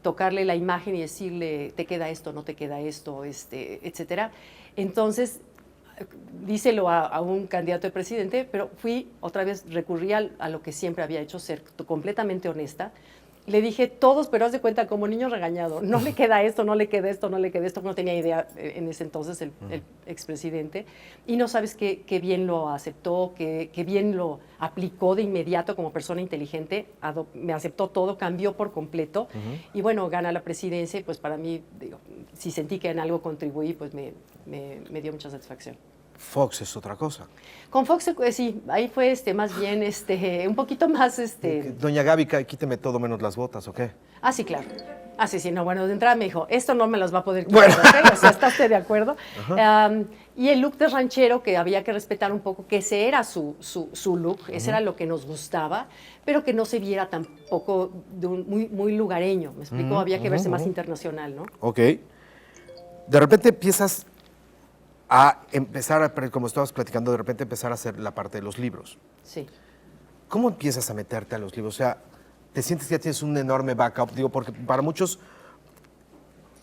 S2: tocarle la imagen y decirle, te queda esto, no te queda esto, etcétera. Entonces, díselo a un candidato de presidente, pero recurrí a lo que siempre había hecho, ser completamente honesta. Le dije todos, pero haz de cuenta como niño regañado, no le queda esto, no le queda esto, no le queda esto, no tenía idea en ese entonces el expresidente, y no sabes qué bien lo aceptó, qué bien lo aplicó de inmediato como persona inteligente, me aceptó todo, cambió por completo, y bueno, gana la presidencia, y pues para mí, digo, si sentí que en algo contribuí, pues me dio mucha satisfacción.
S1: Fox es otra cosa.
S2: Con Fox, sí, ahí fue más bien, un poquito más,
S1: Doña Gaby, quíteme todo menos las botas, ¿o qué?
S2: Ah, sí, claro. Ah, sí, no, bueno, de entrada me dijo, esto no me las va a poder quitar, ¿okay? O sea, ¿está usted de acuerdo? Y el look de ranchero, que había que respetar un poco, que ese era su look, ese era lo que nos gustaba, pero que no se viera tampoco muy lugareño, ¿me explico? Había que verse más internacional, ¿no?
S1: Ok. De repente empiezas a empezar, como estabas platicando, de repente empezar a hacer la parte de los libros.
S2: Sí.
S1: ¿Cómo empiezas a meterte a los libros? O sea, ¿te sientes que ya tienes un enorme backup? Digo, porque para muchos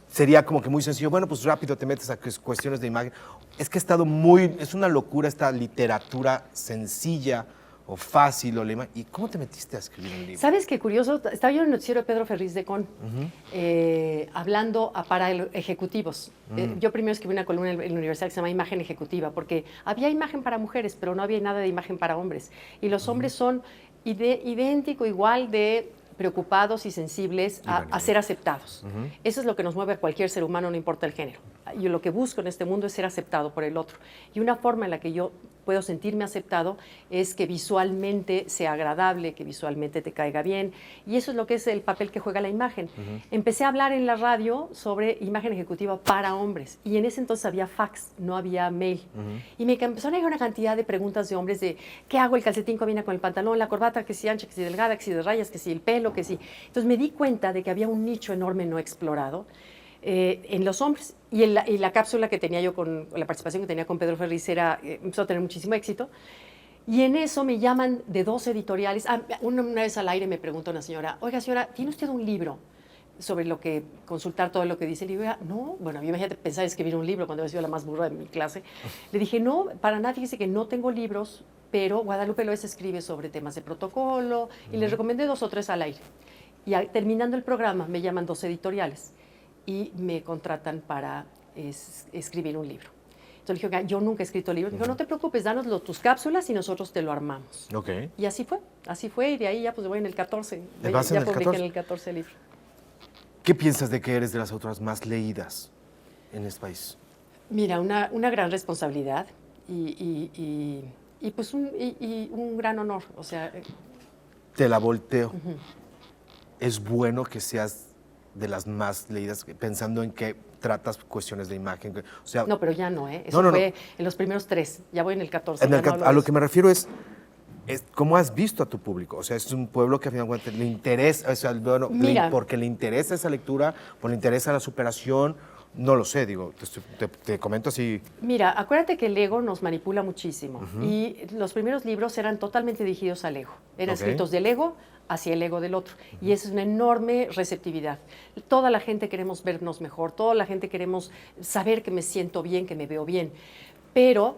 S1: sería como que muy sencillo. Bueno, pues rápido te metes a cuestiones de imagen. Es que es una locura esta literatura sencilla, o fácil o lema. ¿Y cómo te metiste a escribir un libro?
S2: ¿Sabes qué curioso? Estaba yo en el noticiero de Pedro Ferriz de Con, hablando para ejecutivos. Yo primero escribí una columna en la universidad que se llama Imagen Ejecutiva, porque había imagen para mujeres, pero no había nada de imagen para hombres. Y los hombres son idéntico, igual de preocupados y sensibles a ser aceptados. Eso es lo que nos mueve a cualquier ser humano, no importa el género. Yo lo que busco en este mundo es ser aceptado por el otro. Y una forma en la que yo puedo sentirme aceptado es que visualmente sea agradable, que visualmente te caiga bien. Y eso es lo que es el papel que juega la imagen. Empecé a hablar en la radio sobre imagen ejecutiva para hombres. Y en ese entonces había fax, no había mail. Y me empezaron a llegar una cantidad de preguntas de hombres de ¿qué hago? ¿El calcetín combina con el pantalón? ¿La corbata? ¿Que si ancha? ¿Que si delgada? ¿Que si de rayas? ¿Que si el pelo? ¿Que si? Entonces me di cuenta de que había un nicho enorme no explorado en los hombres. Y la cápsula que tenía yo con la participación que tenía con Pedro Ferriz empezó a tener muchísimo éxito. Y en eso me llaman de 2 editoriales. Una vez al aire me preguntó una señora, oiga señora, ¿tiene usted un libro sobre lo que consultar todo lo que dice el libro? No, bueno, yo imagínate pensar en escribir un libro cuando había sido la más burra de mi clase. Le dije, no, para nada, fíjese que no tengo libros, pero Guadalupe Loes escribe sobre temas de protocolo y les recomendé 2 o 3 al aire. Y terminando el programa me llaman 2 editoriales y me contratan para escribir un libro. Entonces le dije, yo nunca he escrito libros. Me dijo, no te preocupes, danos tus cápsulas y nosotros te lo armamos.
S1: Okay.
S2: Y así fue, y de ahí ya pues voy en el 14.
S1: ¿Te vas en
S2: ya
S1: el
S2: publiqué
S1: 14?
S2: en el 14 el libro.
S1: ¿Qué piensas de que eres de las autoras más leídas en este país?
S2: Mira, una gran responsabilidad y pues un gran honor. O sea,
S1: te la volteo. Es bueno que seas de las más leídas, pensando en que tratas cuestiones de imagen. O sea,
S2: no, pero ya no, ¿eh? Eso fue en los primeros 3. Ya voy en el 14.
S1: A lo que me refiero es cómo has visto a tu público. O sea, es un pueblo que a fin de cuentas le interesa, o sea, bueno, porque le interesa esa lectura, porque le interesa la superación. No lo sé, digo, te comento así.
S2: Mira, acuérdate que el ego nos manipula muchísimo y los primeros libros eran totalmente dirigidos al ego. Eran escritos del ego hacia el ego del otro. Y esa es una enorme receptividad. Toda la gente queremos vernos mejor, toda la gente queremos saber que me siento bien, que me veo bien. Pero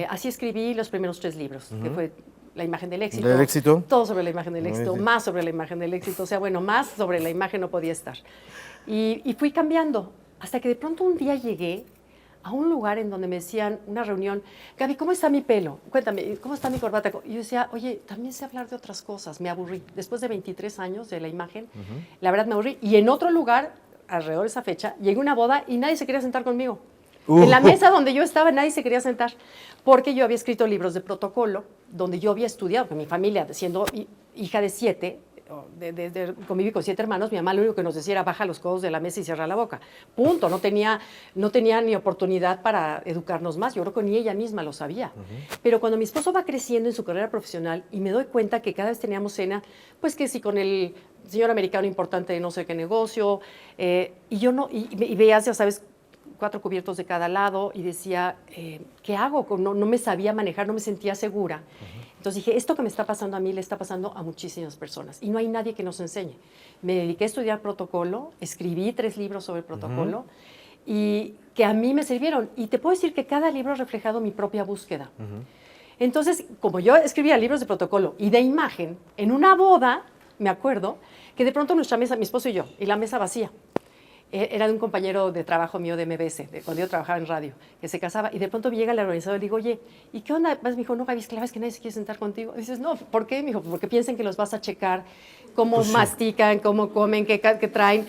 S2: así escribí los primeros 3 libros, que fue la imagen del éxito.
S1: ¿Del éxito?
S2: Todo sobre la imagen del éxito, más sobre la imagen del éxito. O sea, bueno, más sobre la imagen no podía estar. Y fui cambiando. Hasta que de pronto un día llegué a un lugar en donde me decían, una reunión, Gaby, ¿cómo está mi pelo? Cuéntame, ¿cómo está mi corbata? Y yo decía, oye, también sé hablar de otras cosas. Me aburrí. Después de 23 años de la imagen, la verdad me aburrí. Y en otro lugar, alrededor de esa fecha, llegué a una boda y nadie se quería sentar conmigo. En la mesa donde yo estaba nadie se quería sentar, porque yo había escrito libros de protocolo, donde yo había estudiado, con mi familia, siendo hija de 7, conviví con 7 hermanos, mi mamá lo único que nos decía era baja los codos de la mesa y cierra la boca. Punto. No tenía ni oportunidad para educarnos más. Yo creo que ni ella misma lo sabía. Pero cuando mi esposo va creciendo en su carrera profesional y me doy cuenta que cada vez teníamos cena, pues que si con el señor americano importante de no sé qué negocio, y yo no, y veías, ya sabes, 4 cubiertos de cada lado y decía, ¿qué hago? No me sabía manejar, no me sentía segura. Entonces dije, esto que me está pasando a mí le está pasando a muchísimas personas y no hay nadie que nos enseñe. Me dediqué a estudiar protocolo, escribí 3 libros sobre protocolo y que a mí me sirvieron. Y te puedo decir que cada libro ha reflejado mi propia búsqueda. Entonces, como yo escribía libros de protocolo y de imagen, en una boda, me acuerdo, que de pronto nuestra mesa, mi esposo y yo, y la mesa vacía. Era de un compañero de trabajo mío de MBS, cuando yo trabajaba en radio, que se casaba, y de pronto llega el organizador y digo, oye, ¿y qué onda? Me dijo, no, Gaby, es que la verdad es que nadie se quiere sentar contigo. Y dices, no, ¿por qué? Me dijo, porque piensan que los vas a checar, cómo pues mastican, cómo comen, qué traen.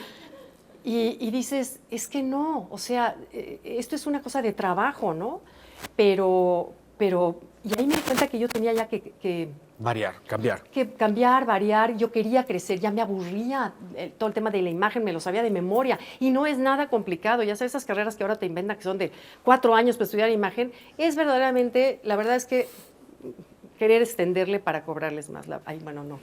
S2: Y dices, es que no, o sea, esto es una cosa de trabajo, ¿no? Pero y ahí me di cuenta que yo tenía ya que cambiar, variar. Yo quería crecer, ya me aburría todo el tema de la imagen, me lo sabía de memoria. Y no es nada complicado. Ya sabes, esas carreras que ahora te inventan, que son de 4 años para estudiar imagen, es verdaderamente, la verdad es que querer extenderle para cobrarles más. Ay, bueno, no.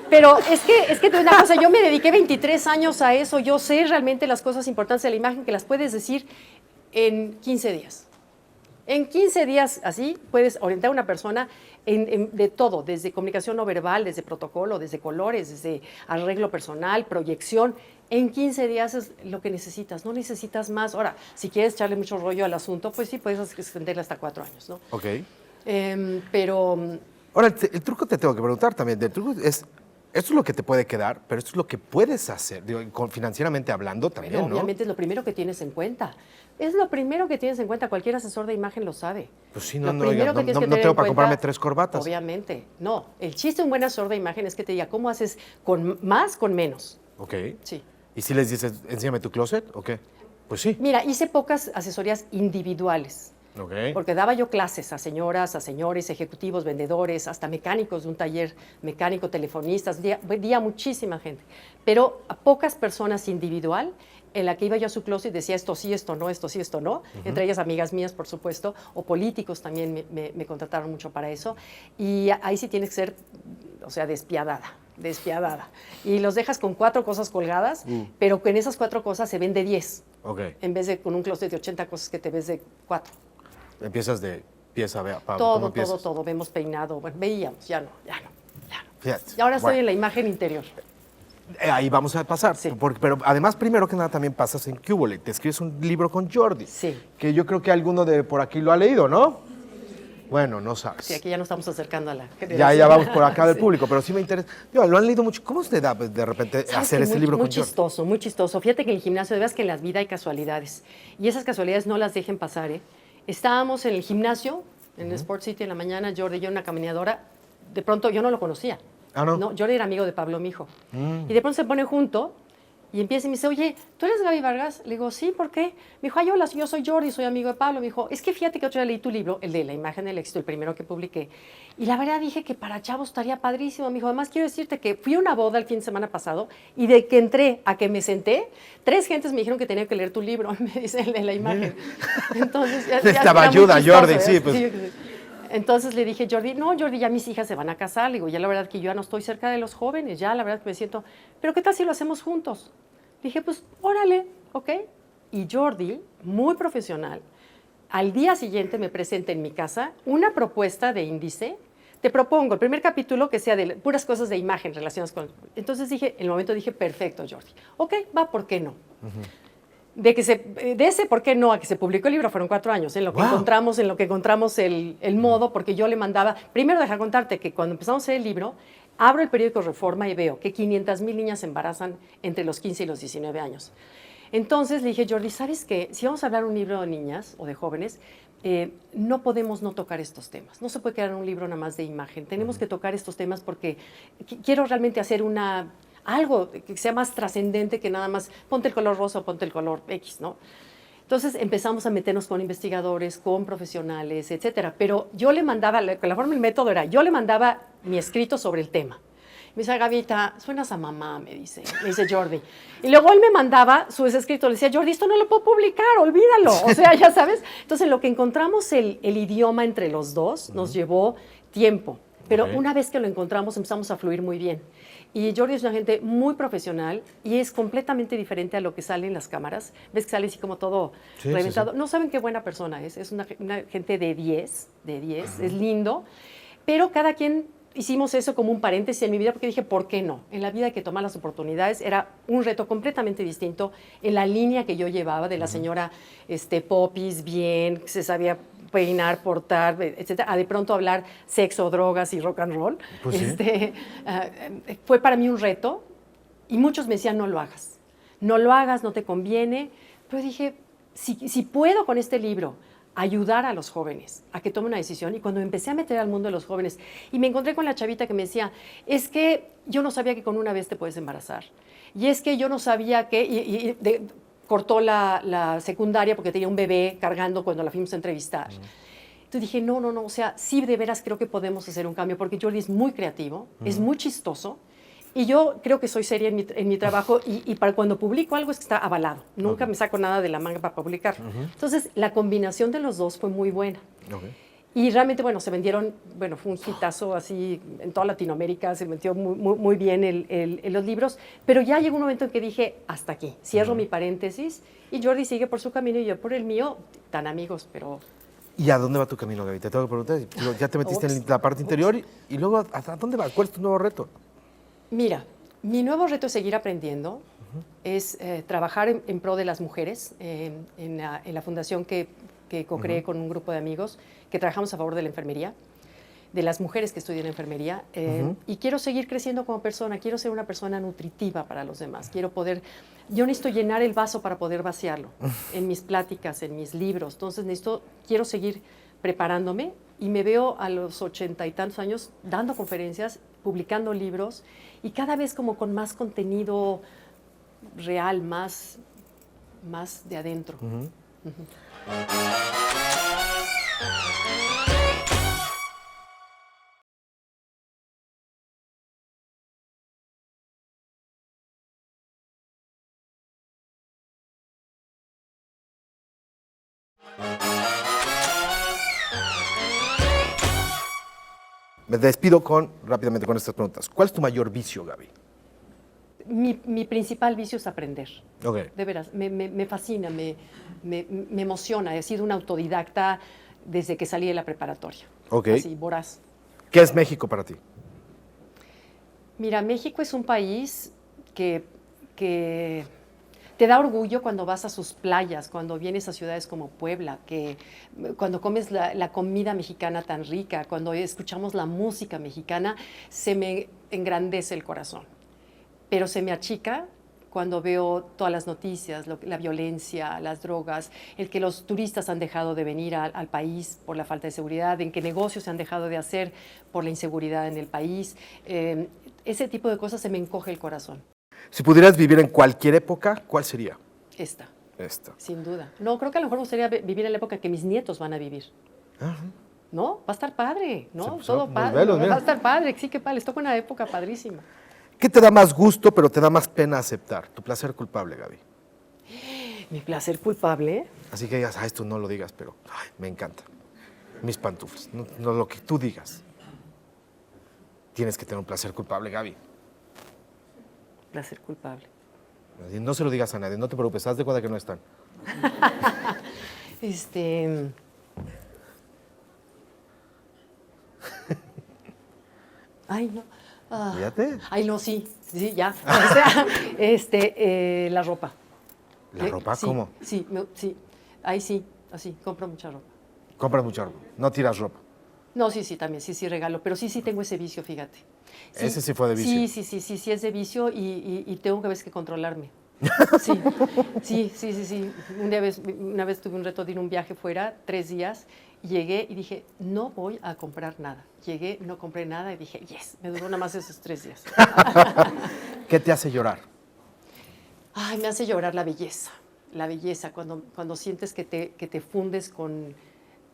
S2: Pero es que una cosa, yo me dediqué 23 años a eso. Yo sé realmente las cosas importantes de la imagen que las puedes decir en 15 días. En 15 días, así, puedes orientar a una persona de todo, desde comunicación no verbal, desde protocolo, desde colores, desde arreglo personal, proyección. En 15 días es lo que necesitas, no necesitas más. Ahora, si quieres echarle mucho rollo al asunto, pues sí, puedes extenderle hasta 4 años, ¿no?
S1: Ok.
S2: Pero
S1: Ahora, el truco te tengo que preguntar también. El truco es, esto es lo que te puede quedar, pero esto es lo que puedes hacer, digo, financieramente hablando también,
S2: bueno,
S1: ¿no?
S2: obviamente es lo primero que tienes en cuenta. Es lo primero que tienes en cuenta. Cualquier asesor de imagen lo sabe.
S1: Pues sí,
S2: Lo
S1: no, oiga,
S2: primero que tienes que
S1: no
S2: tener
S1: tengo
S2: en
S1: para
S2: cuenta,
S1: comprarme 3 corbatas.
S2: obviamente. No, el chiste de un buen asesor de imagen es que te diga cómo haces con más, con menos.
S1: Ok.
S2: Sí.
S1: ¿Y si les dices, enséñame tu closet? ¿O qué? Pues sí.
S2: Mira, hice pocas asesorías individuales.
S1: Ok.
S2: Porque daba yo clases a señoras, a señores, ejecutivos, vendedores, hasta mecánicos de un taller mecánico, telefonistas, di a muchísima gente. Pero a pocas personas individual, en la que iba yo a su closet y decía esto sí, esto no, esto sí, esto no. Entre ellas amigas mías, por supuesto, o políticos también me contrataron mucho para eso. Y ahí sí tienes que ser, o sea, despiadada. Y los dejas con 4 cosas colgadas, pero que en esas 4 cosas se vende 10.
S1: Ok.
S2: En vez de con un closet de 80 cosas que te ves de 4.
S1: Empiezas de pieza a ¿cómo
S2: Todo,
S1: empiezas?
S2: todo. Vemos peinado. Bueno, veíamos, ya no.
S1: Fíjate.
S2: Y ahora estoy
S1: Bueno,
S2: en la imagen interior.
S1: ahí vamos a pasar.
S2: Sí.
S1: Pero además, primero que nada, también pasas en Cúbole. Te escribes un libro con Jordi.
S2: Sí.
S1: Que yo creo que alguno de por aquí lo ha leído, ¿no? Bueno, no sabes.
S2: Sí, aquí ya nos estamos acercando a la
S1: Ya vamos por acá del
S2: Sí.
S1: público, pero sí me interesa. Digo, lo han leído mucho. ¿Cómo se da de repente
S2: ¿Sabes
S1: hacer
S2: qué?
S1: ese
S2: Muy-
S1: libro
S2: muy
S1: con Jordi?
S2: chistoso, muy chistoso. Fíjate que en el gimnasio, de veras que en la vida hay casualidades. Y esas casualidades no las dejen pasar, ¿eh? Estábamos en el gimnasio, en el Sport City en la mañana, Jordi y yo en una caminadora. De pronto yo no lo conocía.
S1: Ah, ¿no?
S2: Jordi era amigo de Pablo, mi hijo. Y de pronto se pone junto y empieza y me dice, oye, ¿tú eres Gaby Vargas? Le digo, sí, ¿por qué? Me dijo, ay, hola, yo soy Jordi, soy amigo de Pablo. Me dijo, es que fíjate que otro día leí tu libro, el de La imagen del éxito, el primero que publiqué. Y la verdad dije que para chavos estaría padrísimo. Me dijo, además quiero decirte que fui a una boda el fin de semana pasado y de que entré a que me senté, 3 gentes me dijeron que tenía que leer tu libro, me dice el de La imagen. Entonces, ya
S1: Necesitaba
S2: era muy
S1: ayuda,
S2: chistoso,
S1: Jordi,
S2: ¿eh?
S1: sí, pues.
S2: Sí. Entonces le dije, Jordi, no, Jordi, ya mis hijas se van a casar. Le digo, ya la verdad que yo ya no estoy cerca de los jóvenes, ya la verdad que me siento, pero ¿qué tal si lo hacemos juntos? Dije, pues, órale, ¿ok? Y Jordi, muy profesional, al día siguiente me presenta en mi casa una propuesta de índice. Te propongo el primer capítulo que sea de puras cosas de imagen relacionadas con... Entonces dije, en el momento dije, perfecto, Jordi. Ok, va, ¿por qué no? De ese, ¿por qué no? A que se publicó el libro fueron 4 años, en lo que encontramos el modo, porque yo le mandaba, primero deja contarte que cuando empezamos a hacer el libro, abro el periódico Reforma y veo que 500,000 niñas se embarazan entre los 15 y los 19 años. Entonces le dije, Jordi, ¿sabes qué? Si vamos a hablar un libro de niñas o de jóvenes, no podemos no tocar estos temas. No se puede quedar un libro nada más de imagen. Tenemos que tocar estos temas porque quiero realmente hacer algo que sea más trascendente que nada más ponte el color rosa o ponte el color X, ¿no? Entonces empezamos a meternos con investigadores, con profesionales, etcétera. Pero yo le mandaba, la forma y el método era, yo le mandaba mi escrito sobre el tema. Me dice, Gavita, suenas a mamá, me dice Jordi. Y luego él me mandaba sus escritos, le decía, Jordi, esto no lo puedo publicar, olvídalo. O sea, ya sabes. Entonces, lo que encontramos el idioma entre los dos nos llevó tiempo. Pero una vez que lo encontramos, empezamos a fluir muy bien. Y Jordi es una gente muy profesional y es completamente diferente a lo que sale en las cámaras. Ves que sale así como todo reventado. Sí. No saben qué buena persona es una gente de 10, es lindo. Pero cada quien hicimos eso como un paréntesis en mi vida porque dije, ¿por qué no? En la vida hay que tomar las oportunidades. Era un reto completamente distinto en la línea que yo llevaba de la señora popis, bien, se sabía peinar, portar, etcétera, a de pronto hablar sexo, drogas y rock and roll.
S1: Pues sí.
S2: Fue para mí un reto y muchos me decían, no lo hagas, no te conviene. Pero dije, si puedo con este libro ayudar a los jóvenes a que tomen una decisión. Y cuando me empecé a meter al mundo de los jóvenes y me encontré con la chavita que me decía, es que yo no sabía que con una vez te puedes embarazar. Y es que yo no sabía que... cortó la secundaria porque tenía un bebé cargando cuando la fuimos a entrevistar. Entonces dije, no, o sea, sí, de veras creo que podemos hacer un cambio porque Jordi es muy creativo, es muy chistoso y yo creo que soy seria en mi trabajo y para cuando publico algo es que está avalado. Nunca me saco nada de la manga para publicar. Entonces, la combinación de los dos fue muy buena. Y realmente, bueno, se vendieron, bueno, fue un hitazo así en toda Latinoamérica, se vendió muy bien los libros, pero ya llegó un momento en que dije, hasta aquí, cierro mi paréntesis, y Jordi sigue por su camino y yo por el mío, tan amigos, pero...
S1: ¿Y a dónde va tu camino, Gaby? Te tengo que preguntar, ya te metiste en la parte interior y luego, ¿hasta dónde va? ¿Cuál es tu nuevo reto?
S2: Mira, mi nuevo reto es seguir aprendiendo, es trabajar en pro de las mujeres, en la fundación que que co-creé con un grupo de amigos que trabajamos a favor de la enfermería, de las mujeres que estudian enfermería, y quiero seguir creciendo como persona, quiero ser una persona nutritiva para los demás, yo necesito llenar el vaso para poder vaciarlo, en mis pláticas, en mis libros, entonces quiero seguir preparándome y me veo a los 80 y tantos años dando conferencias, publicando libros y cada vez como con más contenido real, más de adentro.
S1: Me despido rápidamente con estas preguntas. ¿Cuál es tu mayor vicio, Gaby?
S2: Mi principal vicio es aprender.
S1: Okay.
S2: De veras, me fascina, me emociona. He sido una autodidacta desde que salí de la preparatoria.
S1: Okay.
S2: Así, voraz.
S1: ¿Qué es México para ti?
S2: Mira, México es un país que te da orgullo cuando vas a sus playas, cuando vienes a ciudades como Puebla, cuando comes la comida mexicana tan rica, cuando escuchamos la música mexicana, se me engrandece el corazón. Pero se me achica cuando veo todas las noticias, la violencia, las drogas, el que los turistas han dejado de venir al país por la falta de seguridad, en que negocios se han dejado de hacer por la inseguridad en el país. Ese tipo de cosas se me encoge el corazón.
S1: Si pudieras vivir en cualquier época, ¿cuál sería?
S2: Esta.
S1: Sin
S2: duda. No, creo que a lo mejor me gustaría vivir en la época que mis nietos van a vivir. ¿No? Va a estar padre, ¿no? Todo padre.
S1: Velos,
S2: va a estar padre, sí, qué padre. Les toca una época padrísima.
S1: ¿Qué te da más gusto, pero te da más pena aceptar? Tu placer culpable, Gaby.
S2: Mi placer culpable.
S1: Así que digas, esto no lo digas, pero me encanta. Mis pantuflas, no lo que tú digas. Tienes que tener un placer culpable, Gaby.
S2: Placer culpable.
S1: No se lo digas a nadie, no te preocupes, haz de cuenta que no están.
S2: Ay, no.
S1: Fíjate.
S2: Ay, no, sí, ya. La ropa.
S1: ¿La ropa?
S2: Sí,
S1: ¿Cómo?
S2: Sí, ahí sí, así, compro mucha ropa.
S1: Compras mucha ropa, no tiras ropa.
S2: No, sí, también, sí, regalo, pero sí tengo ese vicio, fíjate. Sí,
S1: ese sí fue de vicio.
S2: Sí, es de vicio y tengo que a veces que controlarme. Sí. Una vez tuve un reto de ir a un viaje fuera, 3 días, y llegué y dije, no voy a comprar nada. Llegué, no compré nada y dije, yes, me duró nada más esos 3 días.
S1: ¿Qué te hace llorar?
S2: Ay, me hace llorar la belleza, cuando sientes que te fundes con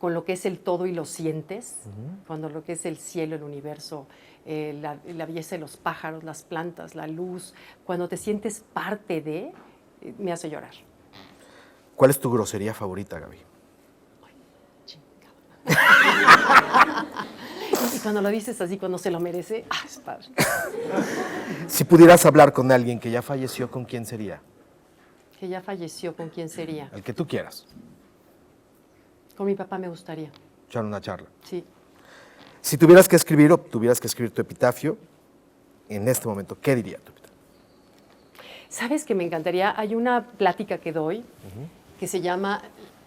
S2: lo que es el todo y lo sientes, cuando lo que es el cielo, el universo, la belleza de los pájaros, las plantas, la luz, cuando te sientes parte de, me hace llorar.
S1: ¿Cuál es tu grosería favorita, Gaby?
S2: Ay, chingada. Y cuando lo dices así, cuando se lo merece, es padre.
S1: Si pudieras hablar con alguien que ya falleció, ¿con quién sería?
S2: Que ya falleció, ¿con quién sería?
S1: El que tú quieras.
S2: Con mi papá me gustaría.
S1: Echar una charla.
S2: Sí.
S1: Si tuvieras que escribir tu epitafio, en este momento, ¿qué diría tu epitafio?
S2: ¿Sabes que me encantaría? Hay una plática que doy que se llama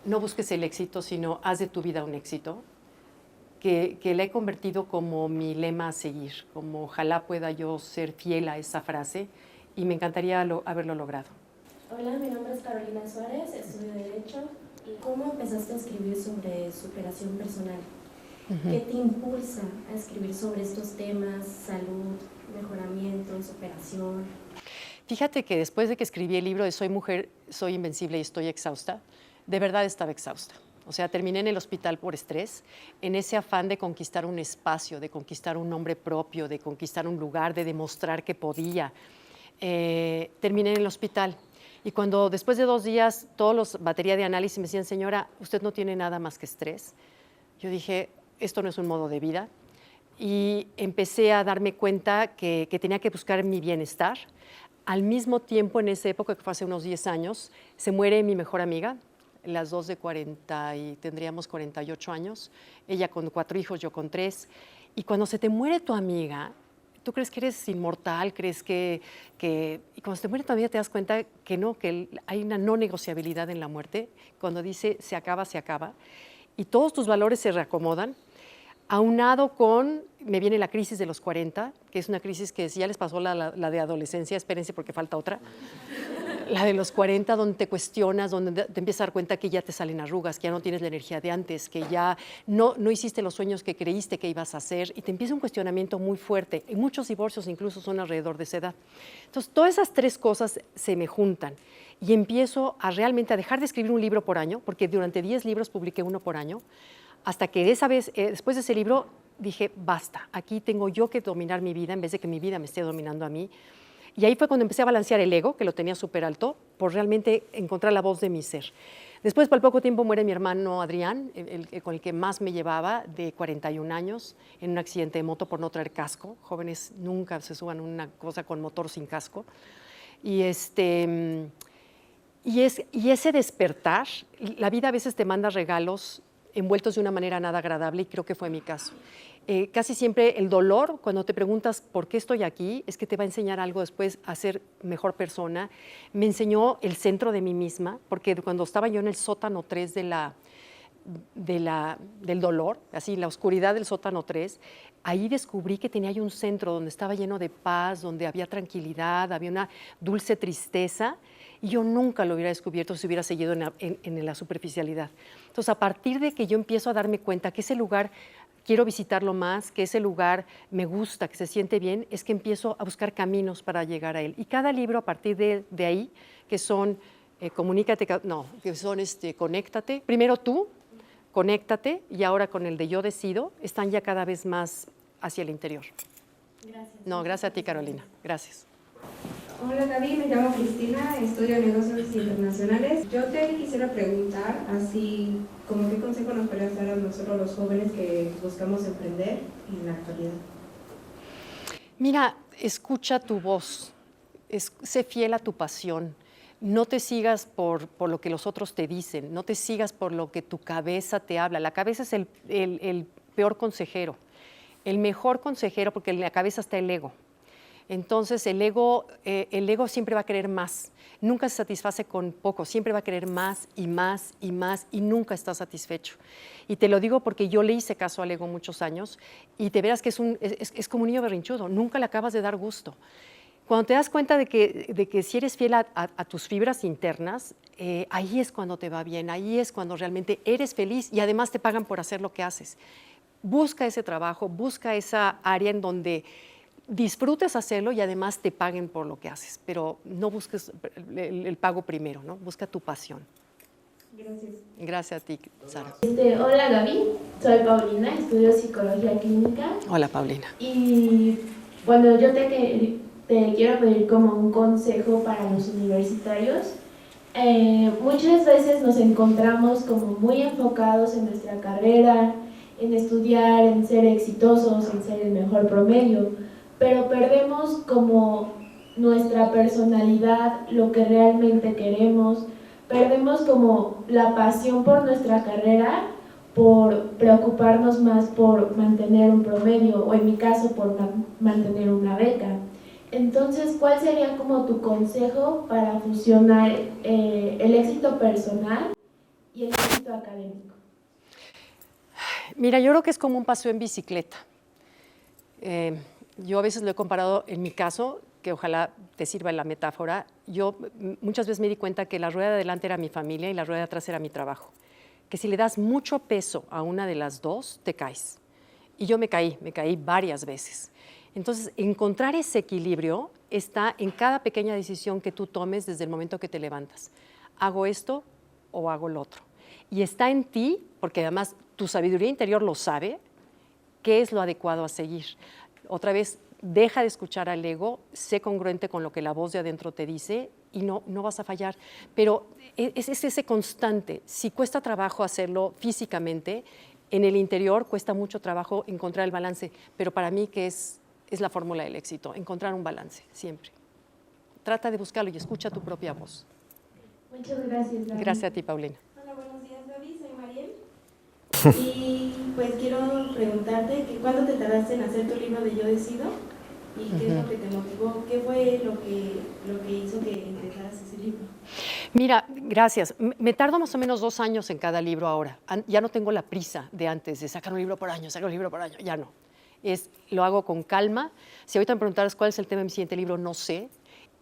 S2: No busques el éxito, sino haz de tu vida un éxito, que la he convertido como mi lema a seguir, como ojalá pueda yo ser fiel a esa frase y me encantaría haberlo logrado.
S3: Hola, mi nombre es Carolina Suárez, estudio Derecho. ¿Cómo empezaste a escribir sobre superación personal? ¿Qué te impulsa a escribir sobre estos temas, salud, mejoramiento, superación?
S2: Fíjate que después de que escribí el libro de Soy mujer, soy invencible y estoy exhausta, de verdad estaba exhausta. O sea, terminé en el hospital por estrés, en ese afán de conquistar un espacio, de conquistar un nombre propio, de conquistar un lugar, de demostrar que podía. Terminé en el hospital. Y cuando después de 2 días, todos los batería de análisis me decían, señora, usted no tiene nada más que estrés. Yo dije, esto no es un modo de vida. Y empecé a darme cuenta que tenía que buscar mi bienestar. Al mismo tiempo, en esa época, que fue hace unos 10 años, se muere mi mejor amiga, las dos de 40 y tendríamos 48 años, ella con 4 hijos, yo con 3. Y cuando se te muere tu amiga, tú crees que eres inmortal, crees que y cuando se te muere todavía te das cuenta que no, que hay una no negociabilidad en la muerte, cuando dice se acaba, y todos tus valores se reacomodan, aunado con, me viene la crisis de los 40, que es una crisis que si ya les pasó la de adolescencia, espérense porque falta otra, la de los 40, donde te cuestionas, donde te empiezas a dar cuenta que ya te salen arrugas, que ya no tienes la energía de antes, que ya no hiciste los sueños que creíste que ibas a hacer, y te empieza un cuestionamiento muy fuerte. Y muchos divorcios incluso son alrededor de esa edad. Entonces, todas esas tres cosas se me juntan y empiezo a realmente a dejar de escribir un libro por año, porque durante 10 libros publiqué uno por año, hasta que esa vez, después de ese libro, dije, basta, aquí tengo yo que dominar mi vida en vez de que mi vida me esté dominando a mí. Y ahí fue cuando empecé a balancear el ego, que lo tenía súper alto, por realmente encontrar la voz de mi ser. Después, por poco tiempo, muere mi hermano Adrián, con el que más me llevaba, de 41 años, en un accidente de moto por no traer casco. Jóvenes nunca se suban a una cosa con motor sin casco. Y ese despertar, la vida a veces te manda regalos envueltos de una manera nada agradable, y creo que fue mi caso. Casi siempre el dolor, cuando te preguntas por qué estoy aquí, es que te va a enseñar algo después a ser mejor persona. Me enseñó el centro de mí misma, porque cuando estaba yo en el sótano 3 del dolor, así la oscuridad del sótano 3, ahí descubrí que tenía yo un centro donde estaba lleno de paz, donde había tranquilidad, había una dulce tristeza, y yo nunca lo hubiera descubierto si hubiera seguido en la superficialidad. Entonces, a partir de que yo empiezo a darme cuenta que ese lugar quiero visitarlo más, que ese lugar me gusta, que se siente bien, es que empiezo a buscar caminos para llegar a él. Y cada libro a partir de ahí, que son Conéctate, primero tú, Conéctate, y ahora con el de Yo Decido, están ya cada vez más hacia el interior.
S3: Gracias.
S2: No, gracias a ti, Carolina. Gracias.
S4: Hola Gaby, me llamo Cristina, estudio negocios internacionales. Yo te quisiera preguntar, así como qué consejo nos podrías dar a nosotros los jóvenes que buscamos emprender en la actualidad.
S2: Mira, escucha tu voz, sé fiel a tu pasión. No te sigas por lo que los otros te dicen, no te sigas por lo que tu cabeza te habla. La cabeza es el peor consejero. El mejor consejero, porque en la cabeza está el ego. Entonces el ego siempre va a querer más, nunca se satisface con poco, siempre va a querer más y más y más, y nunca está satisfecho. Y te lo digo porque yo le hice caso al ego muchos años, y te verás que es como un niño berrinchudo, nunca le acabas de dar gusto. Cuando te das cuenta de que si eres fiel a tus fibras internas, ahí es cuando te va bien, ahí es cuando realmente eres feliz, y además te pagan por hacer lo que haces. Busca ese trabajo, busca esa área en donde disfrutes hacerlo y además te paguen por lo que haces, pero no busques el pago primero, ¿no? Busca tu pasión.
S4: Gracias.
S2: Gracias a ti, Sara.
S3: Hola Gaby, soy Paulina, estudio psicología clínica.
S2: Hola, Paulina.
S3: Y bueno, yo te quiero pedir como un consejo para los universitarios. Muchas veces nos encontramos como muy enfocados en nuestra carrera, en estudiar, en ser exitosos, en ser el mejor promedio, pero perdemos como nuestra personalidad, lo que realmente queremos, perdemos como la pasión por nuestra carrera, por preocuparnos más por mantener un promedio, o en mi caso por mantener una beca. Entonces, ¿cuál sería como tu consejo para fusionar el éxito personal y el éxito académico?
S2: Mira, yo creo que es como un paseo en bicicleta. Yo a veces lo he comparado, en mi caso, que ojalá te sirva la metáfora, yo muchas veces me di cuenta que la rueda de adelante era mi familia y la rueda de atrás era mi trabajo. Que si le das mucho peso a una de las dos, te caes. Y yo me caí varias veces. Entonces, encontrar ese equilibrio está en cada pequeña decisión que tú tomes desde el momento que te levantas. ¿Hago esto o hago lo otro? Y está en ti, porque además tu sabiduría interior lo sabe, qué es lo adecuado a seguir. Otra vez, deja de escuchar al ego, sé congruente con lo que la voz de adentro te dice y no vas a fallar. Pero es ese constante. Si cuesta trabajo hacerlo físicamente, en el interior cuesta mucho trabajo encontrar el balance. Pero para mí, que es la fórmula del éxito, encontrar un balance, siempre. Trata de buscarlo y escucha tu propia voz.
S3: Muchas gracias, Gaby.
S2: Gracias a ti, Paulina.
S4: Hola, buenos días Gaby, soy Mariel. Y pues quiero preguntarte que ¿cuándo te tardaste en hacer tu libro de Yo Decido?
S3: ¿Y qué es lo que te motivó? ¿Qué fue lo que hizo que empezaras ese libro?
S2: Mira, gracias. Me tardo más o menos 2 años en cada libro ahora. Ya no tengo la prisa de antes, de sacar un libro por año, sacar un libro por año, ya no. Lo hago con calma. Si ahorita me preguntaras cuál es el tema de mi siguiente libro, no sé.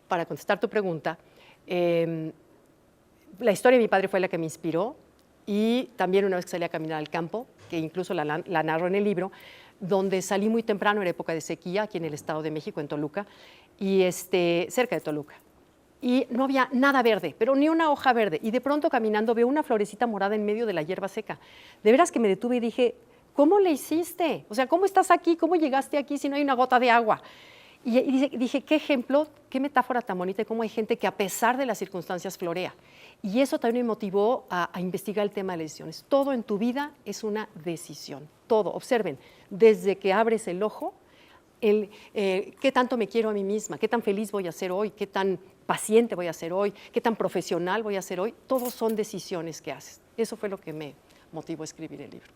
S2: Para contestar tu pregunta, la historia de mi padre fue la que me inspiró, y también una vez que salí a caminar al campo, que incluso la narro en el libro, donde salí muy temprano, era época de sequía, aquí en el Estado de México, en Toluca, y cerca de Toluca. Y no había nada verde, pero ni una hoja verde. Y de pronto caminando veo una florecita morada en medio de la hierba seca. De veras que me detuve y dije, ¿cómo le hiciste? O sea, ¿cómo estás aquí? ¿Cómo llegaste aquí si no hay una gota de agua? Y dije, qué ejemplo, qué metáfora tan bonita, cómo hay gente que a pesar de las circunstancias florea. Y eso también me motivó a investigar el tema de las decisiones. Todo en tu vida es una decisión, todo. Observen, desde que abres el ojo, qué tanto me quiero a mí misma, qué tan feliz voy a ser hoy, qué tan paciente voy a ser hoy, qué tan profesional voy a ser hoy, todos son decisiones que haces. Eso fue lo que me motivó a escribir el libro.